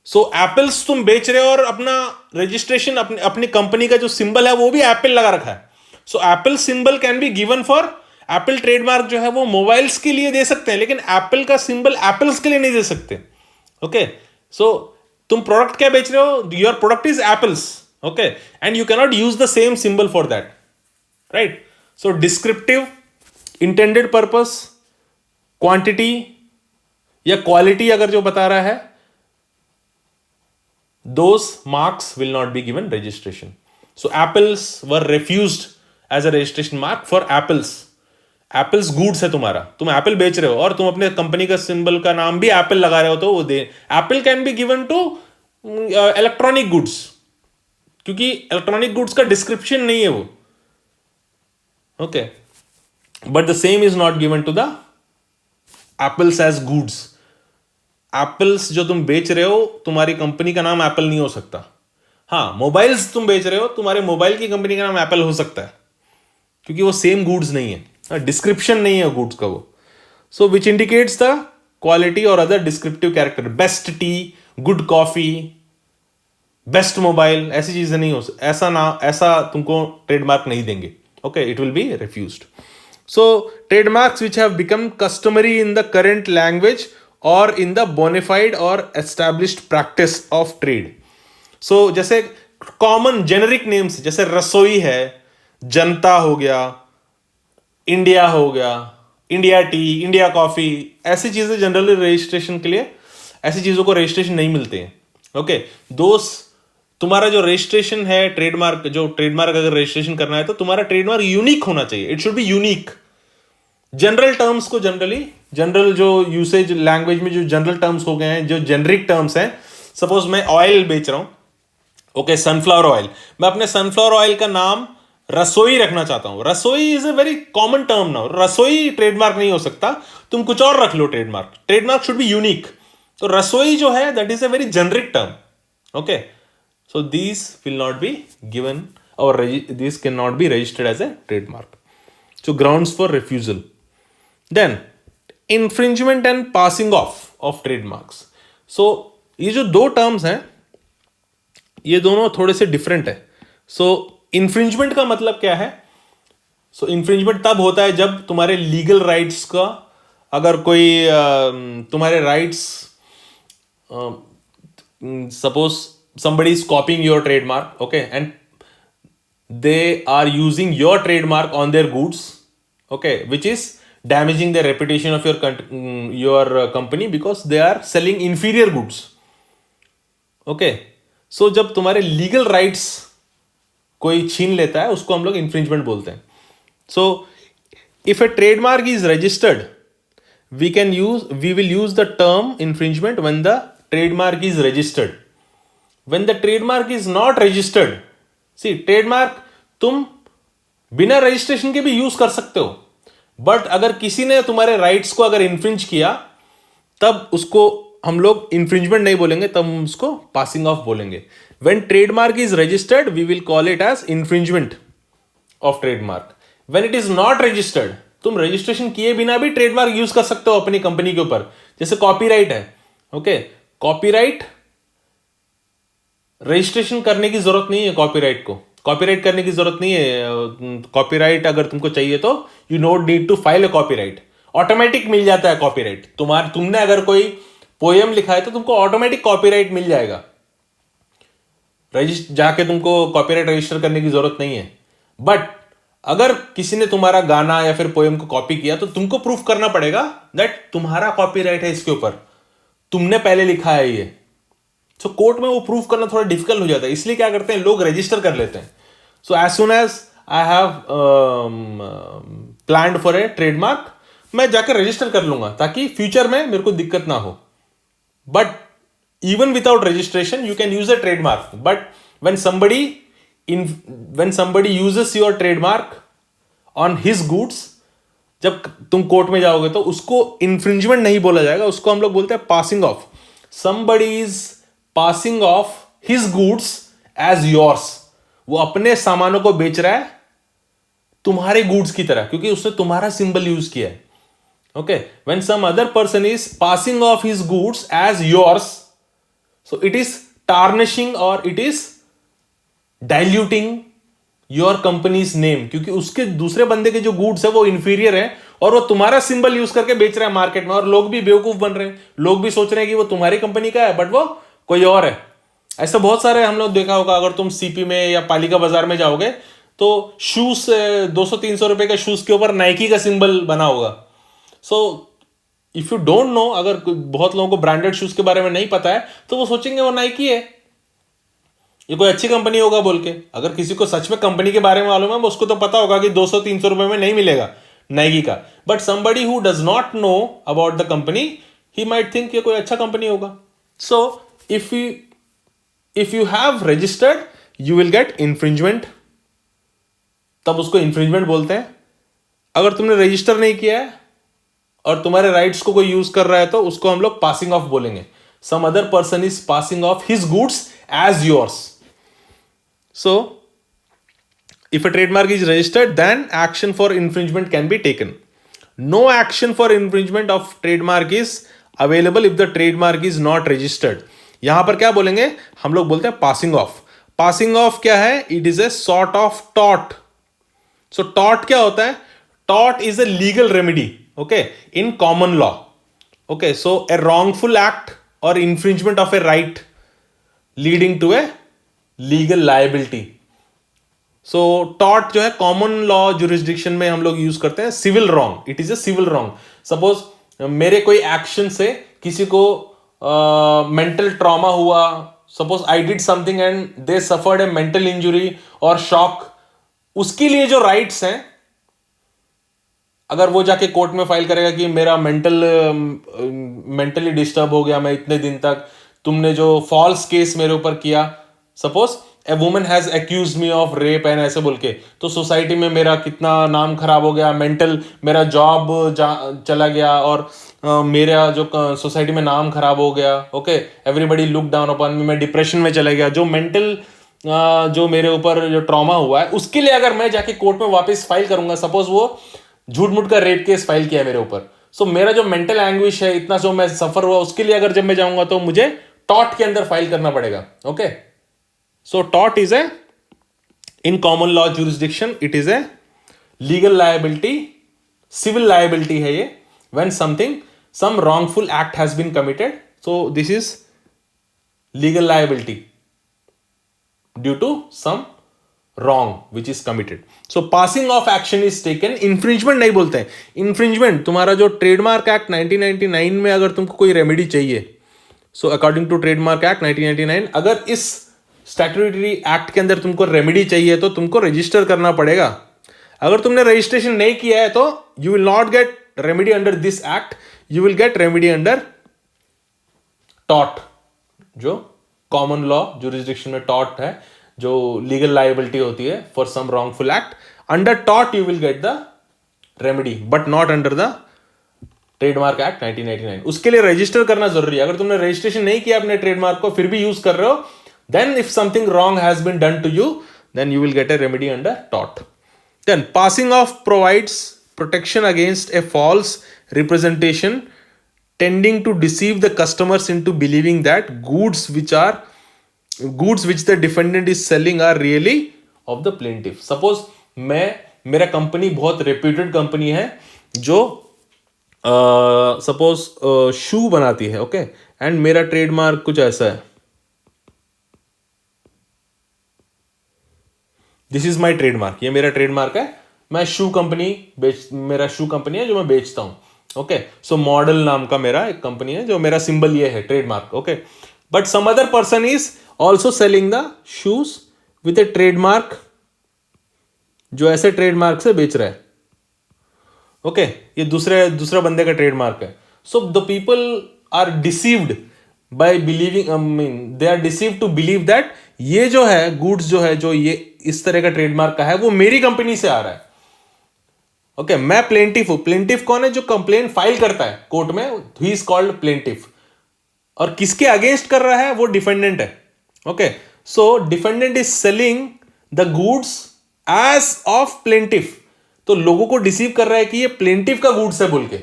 [SPEAKER 1] सो apples तुम बेच रहे हो और अपना रजिस्ट्रेशन, अपनी कंपनी का जो सिंबल है वो भी एप्पल लगा रखा है. So Apple symbol can be given for Apple. Trademark जो है वो मोबाइल्स के लिए दे सकते हैं, लेकिन एप्पल का सिंबल एप्पल्स के लिए नहीं दे सकते. ओके, सो तुम प्रोडक्ट क्या बेच रहे हो, your product is apples. Okay, and you cannot use the same symbol for that, right? So descriptive, intended purpose, quantity या quality अगर जो बता रहा है, those marks will not be given registration. So apples were refused as a registration mark for apples. Apples goods है तुम्हारा, तुम Apple बेच रहे हो और तुम अपने कंपनी का सिंबल का नाम भी एप्पल लगा रहे हो, तो वो दे. Apple can be given to electronic goods, क्योंकि इलेक्ट्रॉनिक गुड्स का डिस्क्रिप्शन नहीं है वो. Okay, but the same is not given to the apples as goods. Apples जो तुम बेच रहे हो, तुम्हारी कंपनी का नाम एप्पल नहीं हो सकता. हाँ, मोबाइल्स तुम बेच रहे हो, तुम्हारे मोबाइल की कंपनी का नाम एप्पल हो सकता है, क्योंकि वो सेम गुड्स नहीं है, डिस्क्रिप्शन नहीं है गुड्स का वो. सो विच इंडिकेट्स द क्वालिटी और other descriptive character. Best T, good coffee, best mobile, ऐसी चीजें नहीं हो, ऐसा तुमको ट्रेडमार्क नहीं देंगे. Okay, it will B refused. So trademarks which have become customary in the current language और इन द बोनाफाइड और एस्टैब्लिश्ड प्रैक्टिस ऑफ ट्रेड. सो जैसे कॉमन जेनरिक नेम्स, जैसे रसोई है, जनता हो गया, इंडिया हो गया, इंडिया टी, इंडिया कॉफी, ऐसी चीजें जनरली रजिस्ट्रेशन के लिए, ऐसी चीजों को रजिस्ट्रेशन नहीं मिलते हैं. ओके, दोस्त, तुम्हारा जो रजिस्ट्रेशन है ट्रेडमार्क, जो ट्रेडमार्क अगर रजिस्ट्रेशन करना है तो तुम्हारा ट्रेडमार्क यूनिक होना चाहिए. It should be unique. General terms को जनरल जो यूसेज लैंग्वेज में जो जनरल टर्म्स हो गए हैं, जो जेनरिक टर्म्स हैं, सपोज मैं ऑयल बेच रहा हूं, ओके, सनफ्लावर ऑयल, मैं अपने सनफ्लावर ऑयल का नाम रसोई रखना चाहता हूं. Rasoi is a very common term now. Rasoi trademark नहीं हो सकता, तुम कुछ और रख लो trademark. Trademark should be unique. तो रसोई जो है, that is a very generic term. Okay, so these will not be given, or these cannot be registered as a trademark. So grounds for refusal. Then infringement and passing off of trademarks. So ये जो दो terms हैं, ये दोनों थोड़े से different है. सो infringement का मतलब क्या है? सो इन्फ्रिंजमेंट तब होता है जब तुम्हारे लीगल राइट्स का, अगर कोई तुम्हारे rights, suppose somebody is copying your trademark, okay, and they are using your trademark on their goods, okay, which is damaging the reputation of your company because they are selling inferior goods. Okay, so जब तुम्हारे legal rights कोई छीन लेता है, उसको हम लोग infringement बोलते हैं. So if a trademark is registered, we will use the term infringement when the trademark is registered. When the trademark is not registered, see, trademark तुम बिना रजिस्ट्रेशन के भी यूज कर सकते हो, बट अगर किसी ने तुम्हारे राइट्स को अगर इन्फ्रिंज किया, तब उसको हम लोग इन्फ्रिंजमेंट नहीं बोलेंगे, तब हम उसको पासिंग ऑफ बोलेंगे. When trademark is registered, we will call it as infringement of trademark. When it is not registered, तुम रजिस्ट्रेशन किए बिना भी ट्रेडमार्क यूज कर सकते हो अपनी कंपनी के ऊपर. जैसे कॉपीराइट है, ओके, कॉपीराइट रजिस्ट्रेशन करने की जरूरत नहीं है. कॉपीराइट को, कॉपीराइट करने की जरूरत नहीं है। कॉपीराइट अगर तुमको चाहिए तो you not need to file a copyright, automatic मिल जाता है कॉपीराइट। तुमने अगर कोई पोएम लिखा है तो तुमको ऑटोमेटिक कॉपीराइट मिल जाएगा, जाके तुमको कॉपीराइट रजिस्टर करने की जरूरत नहीं है। बट अगर किसी ने तुम्हारा गाना या फिर पोएम को कॉपी किया तो तुमको प्रूफ करना पड़ेगा दैट तुम्हारा कॉपीराइट है इसके ऊपर, तुमने पहले लिखा है ये। सो कोर्ट में वो प्रूफ करना थोड़ा डिफिकल्ट हो जाता है, इसलिए क्या करते हैं लोग रजिस्टर कर लेते हैं। So as soon as I have planned for a trademark, मैं जाकर रजिस्टर कर लूंगा ताकि फ्यूचर में मेरे को दिक्कत ना हो। But even without registration you can use a trademark, but when somebody uses your trademark on his goods, जब तुम कोर्ट में जाओगे तो उसको इंफ्रिंजमेंट नहीं बोला जाएगा, उसको हम लोग बोलते हैं passing of. somebody is passing off his goods as yours, वो अपने सामानों को बेच रहा है तुम्हारे गुड्स की तरह, क्योंकि उसने तुम्हारा सिंबल यूज किया है। Okay, when some other person is passing off his goods as yours, so it is tarnishing or it is diluting your company's name, क्योंकि उसके दूसरे बंदे के जो गुड्स है वो इंफीरियर है और वो तुम्हारा सिंबल यूज करके बेच रहा है मार्केट में, और लोग भी बेवकूफ बन रहे हैं, लोग भी सोच रहे हैं कि वो तुम्हारी कंपनी का है बट वो कोई और है। ऐसा बहुत सारे हम लोग देखा होगा, अगर तुम सीपी में या पालिका बाजार में जाओगे तो शूज 200-300 रुपए के शूज के ऊपर नाइकी का सिंबल बना होगा। So if you don't know, अगर बहुत लोगों को ब्रांडेड शूज के बारे में नहीं पता है तो वो सोचेंगे वो नाइकी है, ये कोई अच्छी कंपनी होगा बोल के। अगर किसी को सच में कंपनी के बारे में मालूम है उसको तो पता होगा कि 200-300 रुपए में नहीं मिलेगा नाइकी का। But somebody who does not know about the company, he might think ये कोई अच्छा कंपनी होगा। So if you have registered you will gate infringement, तब उसको इंफ्रिंजमेंट बोलते हैं। अगर तुमने रजिस्टर नहीं किया है और तुम्हारे राइट्स को कोई यूज कर रहा है तो उसको हम लोग पासिंग ऑफ बोलेंगे। Some other person is passing off his goods as yours. So if a trademark is registered then action for infringement can be taken. No action for infringement of trademark is available if the trademark is not registered. यहां पर क्या बोलेंगे, हम लोग बोलते हैं passing of. Passing of क्या है, it is a sort of taught. So taught क्या होता है, taught is a legal remedy, okay, in common law. Okay, so a wrongful act or infringement of a right leading to a legal liability. So tort जो है common law jurisdiction में हम लोग use करते हैं civil wrong. It is a civil wrong. Suppose मेरे कोई action से किसी को mental trauma हुआ, suppose I did something and they suffered a mental injury or shock, उसके लिए जो राइट्स हैं, अगर वो जाके कोर्ट में फाइल करेगा कि मेरा मेंटली डिस्टर्ब हो गया मैं इतने दिन तक, तुमने जो फॉल्स केस मेरे ऊपर किया, suppose a woman has accused me of rape and ऐसे बोल के, तो सोसाइटी में मेरा कितना नाम खराब हो गया, मेरा जॉब चला गया और मेरा जो सोसाइटी में नाम खराब हो गया। Okay, everybody look down upon मी, मैं डिप्रेशन में चला गया। जो मेंटल जो मेरे ऊपर जो ट्रॉमा हुआ है उसके लिए अगर मैं जाके कोर्ट में वापस फाइल करूंगा, सपोज वो झूठ मूठ का रेप केस फाइल किया मेरे ऊपर, सो मेरा जो मेंटल एंग्विश है, इतना जो मैं सफर हुआ, उसके लिए अगर जब मैं जाऊंगा तो मुझे टॉट के अंदर फाइल करना पड़ेगा। ओके, सो टॉट is a in common law jurisdiction, it is a legal liability, civil liability है ये, when some wrongful act has been committed, so this is legal liability due to some wrong which is committed. So passing of action is taken. infringement नहीं बोलते हैं। infringement तुम्हारा जो trademark act 1999 में अगर तुमको कोई रेमेडी चाहिए, so according to trademark act 1999, अगर इस स्टैट्यूटरी एक्ट के अंदर तुमको रेमेडी चाहिए तो तुमको रजिस्टर करना पड़ेगा। अगर तुमने रजिस्ट्रेशन नहीं किया है तो you will not get remedy under this act, you will get remedy under टॉट, जो कॉमन लॉ ज्यूरिसडिक्शन में टॉट है, जो लीगल लायबिलिटी होती है for some wrongful act. Under टॉट you will get the remedy but not under the trademark act 1999। उसके लिए रजिस्टर करना जरूरी है। अगर तुमने रजिस्ट्रेशन नहीं किया अपने ट्रेडमार्क को फिर भी यूज कर रहे हो, then if something wrong has been done to you, then you will get a remedy under टॉट। Then passing off provides protection against a false representation tending to deceive the customers into believing that goods which the defendant is selling are really of the plaintiff. Suppose मेरा company बहुत reputed company है जो suppose शू बनाती है, okay, and मेरा trademark कुछ ऐसा है. दिस इज माई ट्रेडमार्क, ये मेरा ट्रेडमार्क है. मैं मेरा शू कंपनी है जो मैं बेचता हूं. ओके, सो मॉडल नाम का मेरा एक कंपनी है जो मेरा सिंबल ये है trademark. Okay, but some other person is also selling the shoes with a trademark, जो ऐसे ट्रेडमार्क से बेच रहा है. ओके, ये दूसरा बंदे का ट्रेडमार्क है. So the people are deceived by believing, they are deceived to believe that ये जो है गुड्स जो है जो ये इस तरह का ट्रेडमार्क का है वो मेरी कंपनी से आ रहा है. ओके, मैं प्लेंटिफ हूं. प्लेंटिफ कौन है? जो कंप्लेन फाइल करता है कोर्ट में, ही इज कॉल्ड प्लेंटिफ. और किसके अगेंस्ट कर रहा है? वो डिफेंडेंट है. Okay, so defendant is selling the goods as of plaintiff. तो लोगों को डिसीव कर रहा है कि ये प्लेंटिफ का गुड्स है बोल के.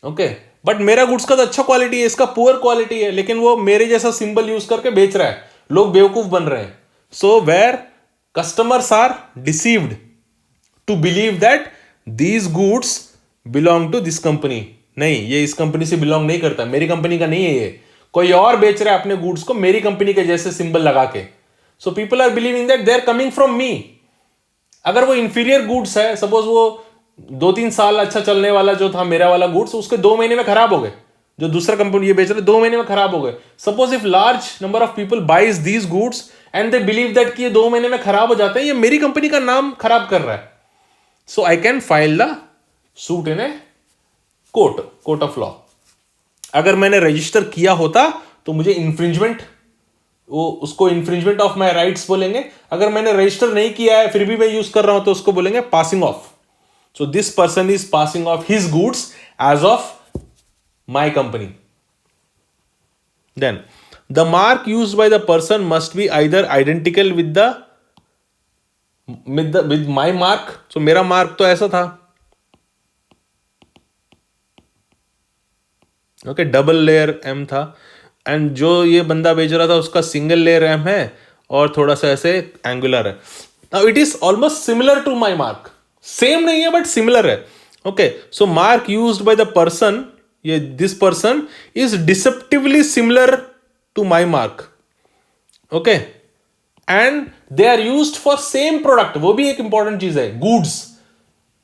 [SPEAKER 1] ओके, बट मेरा गुड्स का तो अच्छा क्वालिटी है, इसका पुअर क्वालिटी है, लेकिन वो मेरे जैसा सिंबल यूज करके बेच रहा है. लोग बेवकूफ बन रहे हैं. So where customers are deceived to believe that these goods belong to this company. नहीं, ये इस कंपनी से बिलोंग नहीं करता, मेरी कंपनी का नहीं है, ये कोई और बेच रहा है अपने गुड्स को मेरी कंपनी के जैसे सिंबल लगा के. So people are believing that they are coming from me. अगर वो इंफीरियर गुड्स है, सपोज वो 2-3 साल अच्छा चलने वाला जो था मेरा वाला गुड्स, उसके 2 महीने में खराब हो गए. जो दूसरा कंपनी ये बेच रहे 2 महीने में खराब हो गए. Suppose if large number of people buys these goods and they believe that कि ये 2 महीने में खराब हो जाते हैं, ये मेरी कंपनी का नाम खराब कर रहा है. So I can file the suit in a court of law. अगर मैंने रजिस्टर किया होता तो मुझे इंफ्रिंजमेंट, वो उसको इंफ्रिंजमेंट ऑफ माई राइट्स बोलेंगे. अगर मैंने रजिस्टर नहीं किया है फिर भी मैं यूज कर रहा हूं तो उसको बोलेंगे passing off. So this person is passing off his goods as of my company. Then the mark used by the person must be either identical with my mark. सो मेरा मार्क तो ऐसा था, ओके, डबल लेयर एम था, and जो ये बंदा बेच रहा था उसका सिंगल लेयर एम है और थोड़ा सा ऐसे एंगुलर है. Now it is almost similar to my mark. Same नहीं है बट सिमिलर है. Okay, so mark used by the person, ये this person is deceptively similar to my mark. Okay, and they are used for same product. वो भी एक important चीज है. Goods,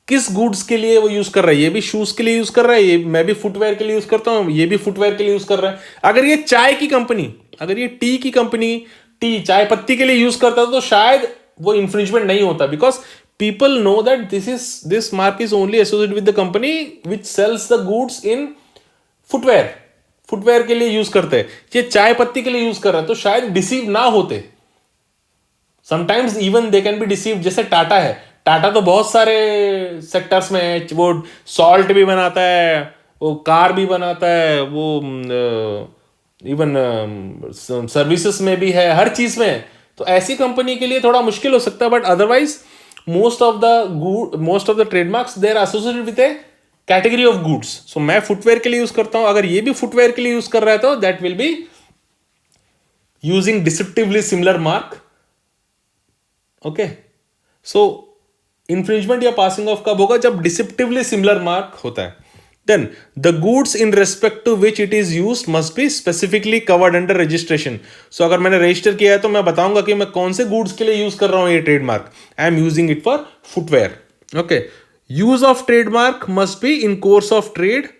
[SPEAKER 1] किस गुड्स के लिए वो यूज कर रहा है? ये भी शूज के लिए यूज कर रहा है, ये मैं भी फुटवेयर के लिए यूज करता हूं, ये भी फुटवेयर के लिए यूज कर रहा है. अगर ये चाय की कंपनी, अगर ये टी की कंपनी टी चाय पत्ती के लिए यूज करता तो शायद वो इंफ्रिंजमेंट नहीं होता, because people know that this mark is only associated with the company which sells the goods in footwear के लिए यूज करते हैं. ये चाय पत्ती के लिए यूज कर रहा है तो शायद डिसीव ना होते. Sometimes even they can be deceive. जैसे टाटा है, टाटा तो बहुत सारे सेक्टर्स में है. वो सॉल्ट भी बनाता है, वो कार भी बनाता है, वो इवन सर्विसेज में भी है, हर चीज में है. तो ऐसी कंपनी के लिए थोड़ा मुश्किल हो सकता है, but otherwise most of the trademarks they are associated with a category of goods. So मैं फुटवेयर के लिए यूज करता हूं, अगर ये भी फुटवेयर के लिए यूज कर रहा है तो that will be using deceptively similar mark. Okay, so infringement या पासिंग ऑफ कब होगा? जब डिसेप्टिवली सिमिलर मार्क होता है. Then the goods in respect to which it is used must be specifically covered under registration. So अगर मैंने register किया है तो मैं बताऊंगा कि मैं कौन से गुड्स के लिए यूज कर रहा हूं ये trademark. I am using it for footwear. Okay, use of trademark must be in course of trade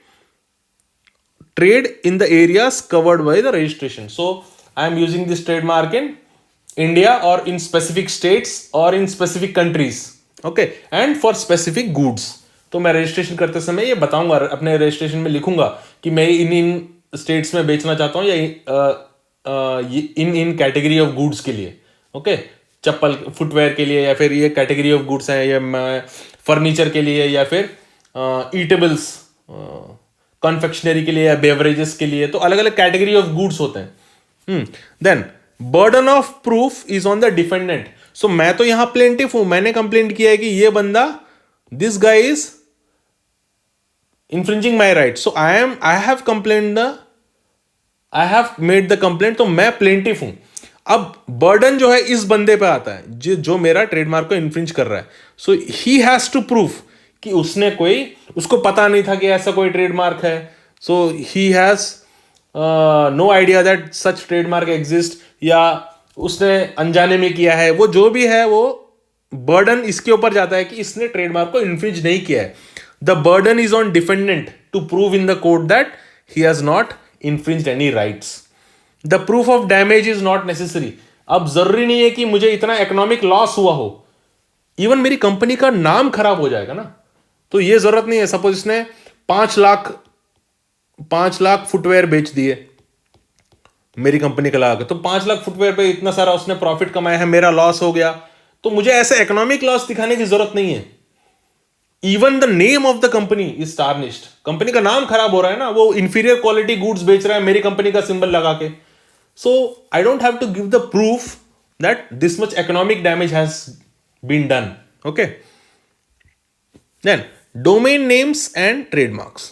[SPEAKER 1] in the areas covered by the registration. So I am using this trademark in India or in specific states or in specific countries. Okay, and for specific goods. तो मैं registration करते समय ये बताऊंगा, अपने registration में लिखूंगा कि मैं इन स्टेट्स में बेचना चाहता हूँ या इन कैटेगरी ऑफ गुड्स के लिए. ओके, चप्पल फुटवेयर के लिए, या फिर ये कैटेगरी ऑफ गुड्स हैं, या फर्नीचर के लिए, या फिर ईटेबल्स कॉन्फेक्शनरी के लिए, या बेवरेजेस के लिए. तो अलग अलग कैटेगरी ऑफ गुड्स होते हैं. Then burden of proof is on the defendant. So मैं तो यहां प्लेंटिफ हूं, मैंने कंप्लेंट किया है कि ये बंदा, this guy is infringing my right. So I have made the complaint. तो मैं प्लेंटिफ हूं. अब बर्डन जो है इस बंदे पे आता है जो मेरा ट्रेडमार्क को इन्फ्रिंज कर रहा है. So he has to prove कि उसको पता नहीं था कि ऐसा कोई ट्रेडमार्क है. So he has no idea that such trademark exist, या उसने अनजाने में किया है. वो जो भी है वो बर्डन इसके ऊपर जाता है कि इसने ट्रेडमार्क को इन्फ्रिंज नहीं किया है. The burden is on defendant to prove in the court that he has not infringed any rights. The proof of damage is not necessary. अब जरूरी नहीं है कि मुझे इतना इकोनॉमिक लॉस हुआ हो, इवन मेरी कंपनी का नाम खराब हो जाएगा ना, तो ये जरूरत नहीं है. सपोज इसने 5 लाख फुटवेयर बेच दिए मेरी कंपनी का लगा के, तो 5 लाख फुटवेयर पे इतना सारा उसने प्रॉफिट कमाया है, मेरा लॉस हो गया, तो मुझे ऐसे इकोनॉमिक लॉस दिखाने की जरूरत नहीं है. Even the name of the company is tarnished. Company का नाम खराब हो रहा है ना, वो इंफीरियर क्वालिटी गुड्स बेच रहा है मेरी कंपनी का सिंबल लगा के. So I don't have to give the proof that this much economic damage has been done. Okay. Then domain names and trademarks.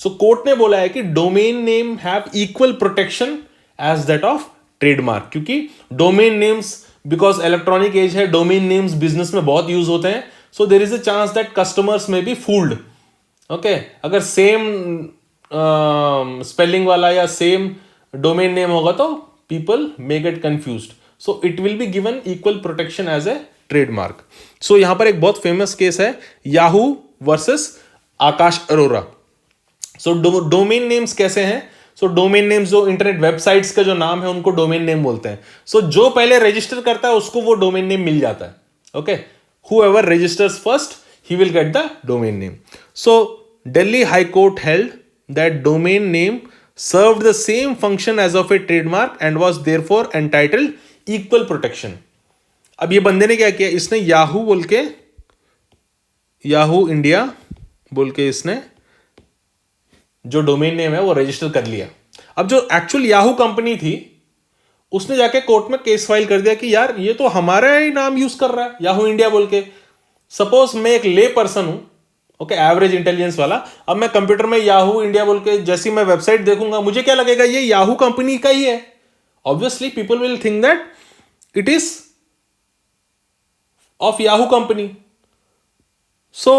[SPEAKER 1] So court ने बोला है कि domain name have equal protection as that of trademark, क्योंकि domain names because electronic age है, domain names business में बहुत use होते हैं. So there is a chance that customers may be fooled. Okay. अगर same spelling वाला या same domain name होगा तो people may get confused. So it will be given equal protection as a trademark. So यहां पर एक बहुत famous case है Yahoo versus Aakash Arora. So domain names कैसे हैं? सो डोमेन नेम्स जो इंटरनेट वेबसाइट्स का जो नाम है उनको डोमेन नेम बोलते हैं. सो जो पहले रजिस्टर करता है उसको वो डोमेन नेम मिल जाता है. Okay, whoever registers first he will get the domain name. So Delhi High Court held that domain name served the same function as of a trademark and was therefore entitled equal protection. अब ये बंदे ने क्या किया, इसने Yahoo बोल के, Yahoo India बोल के इसने जो डोमेन नेम है वो रजिस्टर कर लिया. अब जो एक्चुअल याहू कंपनी थी उसने जाके कोर्ट में केस फाइल कर दिया कि यार ये तो हमारा ही नाम यूज कर रहा है याहू इंडिया बोल के. सपोज मैं एक ले पर्सन हूं, ओके, एवरेज इंटेलिजेंस वाला. अब मैं कंप्यूटर में याहू इंडिया बोल के जैसी मैं वेबसाइट देखूंगा मुझे क्या लगेगा, ये याहू कंपनी का ही है. Obviously people will think that it is of Yahoo company. So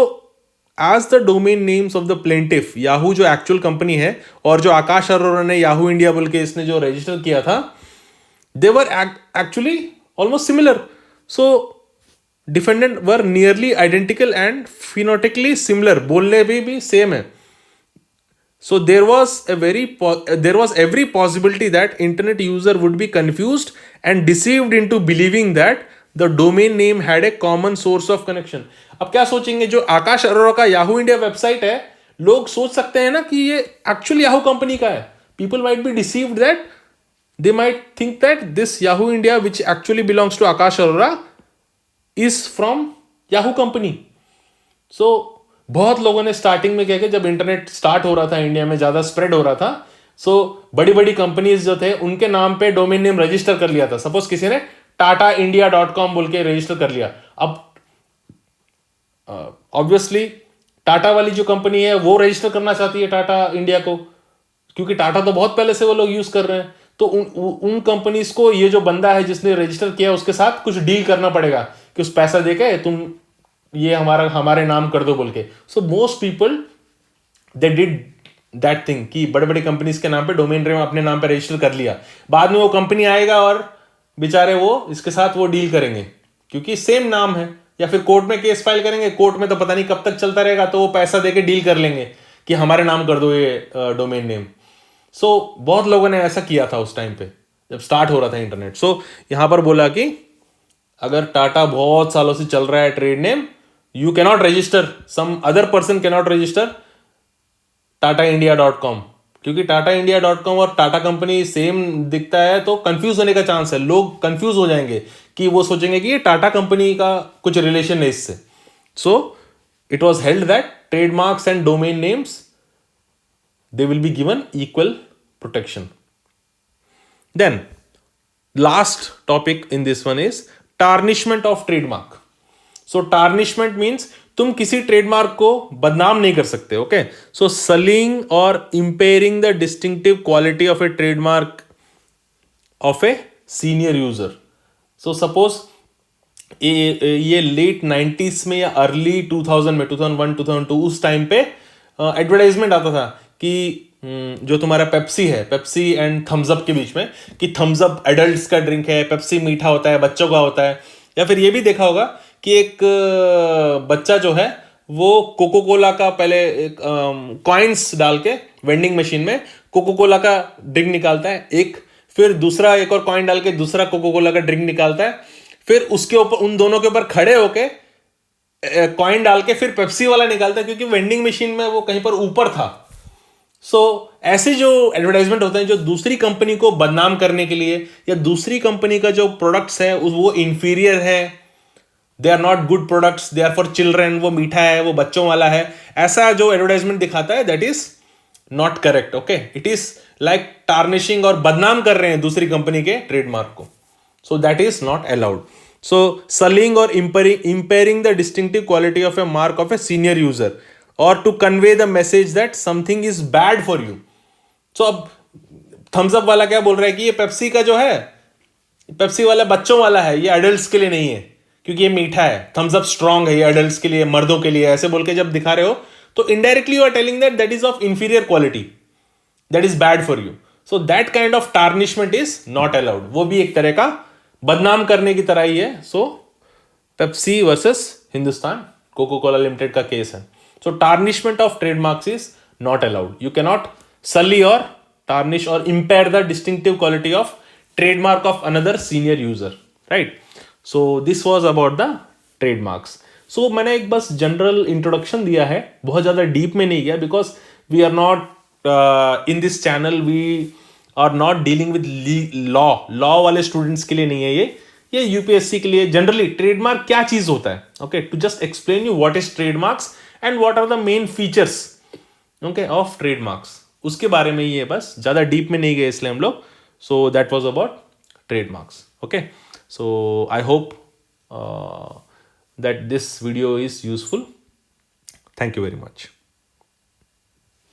[SPEAKER 1] as the domain names of the plaintiff, Yahoo जो एक्चुअल कंपनी है और जो आकाश अरोरा ने याहू इंडिया बोल के इसने जो रजिस्टर किया था, they were actually almost similar. So defendant were nearly identical and phonetically similar. बोलने भी same है. So there was every possibility that internet user would be confused and deceived into believing that the domain name had a common source of connection. अब क्या सोचेंगे, जो आकाश अरोरा का Yahoo India website है, लोग सोच सकते हैं ना कि ये एक्चुअल याहू कंपनी का है. People might be deceived that they might think that this Yahoo India, which actually belongs to Akash Arora, is from Yahoo company. So बहुत लोगों ने स्टार्टिंग में क्या किया, जब इंटरनेट स्टार्ट हो रहा था इंडिया में, ज्यादा स्प्रेड हो रहा था, सो बड़ी बड़ी कंपनीज जो थे उनके नाम पे डोमेन नेम रजिस्टर कर लिया था. सपोज किसी ने tataindia.com बोल के रजिस्टर कर लिया. अब ऑब्वियसली टाटा वाली जो कंपनी है वो रजिस्टर करना चाहती है टाटा इंडिया को, क्योंकि टाटा तो बहुत पहले से वो लोग यूज कर रहे हैं. तो उन कंपनीज को ये जो बंदा है जिसने रजिस्टर किया उसके साथ कुछ डील करना पड़ेगा कि उस पैसा देके तुम ये हमारे नाम कर दो बोल के. So most people they did that thing कि बड़े बड़े कंपनीज के नाम पे डोमेन नेम अपने नाम पे रजिस्टर कर लिया. बाद में वो कंपनी आएगा और बेचारे वो इसके साथ वो डील करेंगे क्योंकि सेम नाम है, या फिर कोर्ट में केस फाइल करेंगे. कोर्ट में तो पता नहीं कब तक चलता रहेगा, तो वो पैसा देके डील कर लेंगे कि हमारे नाम कर दो ये डोमेन नेम. सो बहुत लोगों ने ऐसा किया था उस टाइम पे जब स्टार्ट हो रहा था इंटरनेट. सो यहां पर बोला कि अगर टाटा बहुत सालों से चल रहा है trade name, you cannot register, some other person cannot register tataindia.com, क्योंकि tataindia.com और टाटा कंपनी सेम दिखता है तो कंफ्यूज होने का चांस है. लोग कंफ्यूज हो जाएंगे कि वो सोचेंगे कि ये टाटा कंपनी का कुछ रिलेशन है इससे. So it was held that trademarks and domain names, they will be given equal protection. Then last topic in this one is tarnishment of trademark. So tarnishment means तुम किसी ट्रेडमार्क को बदनाम नहीं कर सकते. Okay, so sullying or impairing the distinctive quality of a trademark of a senior user. So suppose ये late 90s में या अर्ली 2000 में 2001 2002 उस टाइम पे एडवर्टाइजमेंट आता था कि जो तुम्हारा पेप्सी है, पेप्सी एंड थम्स अप के बीच में, कि थम्स अप एडल्ट्स का ड्रिंक है, पेप्सी मीठा होता है, बच्चों का होता है. या फिर ये भी देखा होगा कि एक बच्चा जो है वो कोको कोला का पहले एक कॉइन्स डाल के वेंडिंग मशीन में कोको कोला का ड्रिंक निकालता है एक, फिर दूसरा एक और कॉइन डाल के दूसरा कोको कोला का ड्रिंक निकालता है, फिर उसके ऊपर उन दोनों के ऊपर खड़े होके कॉइन डाल के फिर पेप्सी वाला निकालता है, क्योंकि वेंडिंग मशीन में वो कहीं पर ऊपर था. ऐसे जो एडवर्टाइजमेंट होते हैं जो दूसरी कंपनी को बदनाम करने के लिए, या दूसरी कंपनी का जो प्रोडक्ट्स है वो इंफीरियर है, they are not good products, they are for children, वो मीठा है, वो बच्चों वाला है, ऐसा जो एडवर्टाइजमेंट दिखाता है, that is not correct. Okay, it is like tarnishing और बदनाम कर रहे हैं दूसरी कंपनी के ट्रेडमार्क को. So that is not allowed. So sullying or impairing the distinctive quality of a mark of a senior user, or to convey the message that something is bad for you. So अब Thums up वाला क्या बोल रहा है कि ये Pepsi का जो है, पेप्सी वाला बच्चों वाला है, ये एडल्ट्स के लिए नहीं है क्योंकि ये मीठा है. थम्स अप स्ट्रांग है, ये एडल्ट्स के लिए, मर्दों के लिए, ऐसे बोल के जब दिखा रहे हो तो indirectly you are telling that that is of inferior quality, that is bad for you. So that kind of tarnishment is not allowed. वो भी एक तरह का बदनाम करने की तरह ही है. So Pepsi versus Hindustan Coca Cola limited का केस है. So tarnishment of trademarks is not allowed. You can not sully or tarnish or impair the distinctive quality of trademark of another senior user, right? So this was about the trademarks. So मैंने एक बस general introduction दिया है, बहुत ज़्यादा deep में नहीं गया, because we are not in this channel, we are not dealing with law वाले स्टूडेंट्स के लिए नहीं है ये यूपीएससी के लिए. जनरली ट्रेडमार्क क्या चीज़ होता है, okay, to just explain you what is trademarks and what are the main features, okay, of trademarks, उसके बारे में ही है, बस ज़्यादा डीप में नहीं गए इसलिए हम लोग. So that was about trademarks. Okay, so I hope that this video is useful. Thank you very much.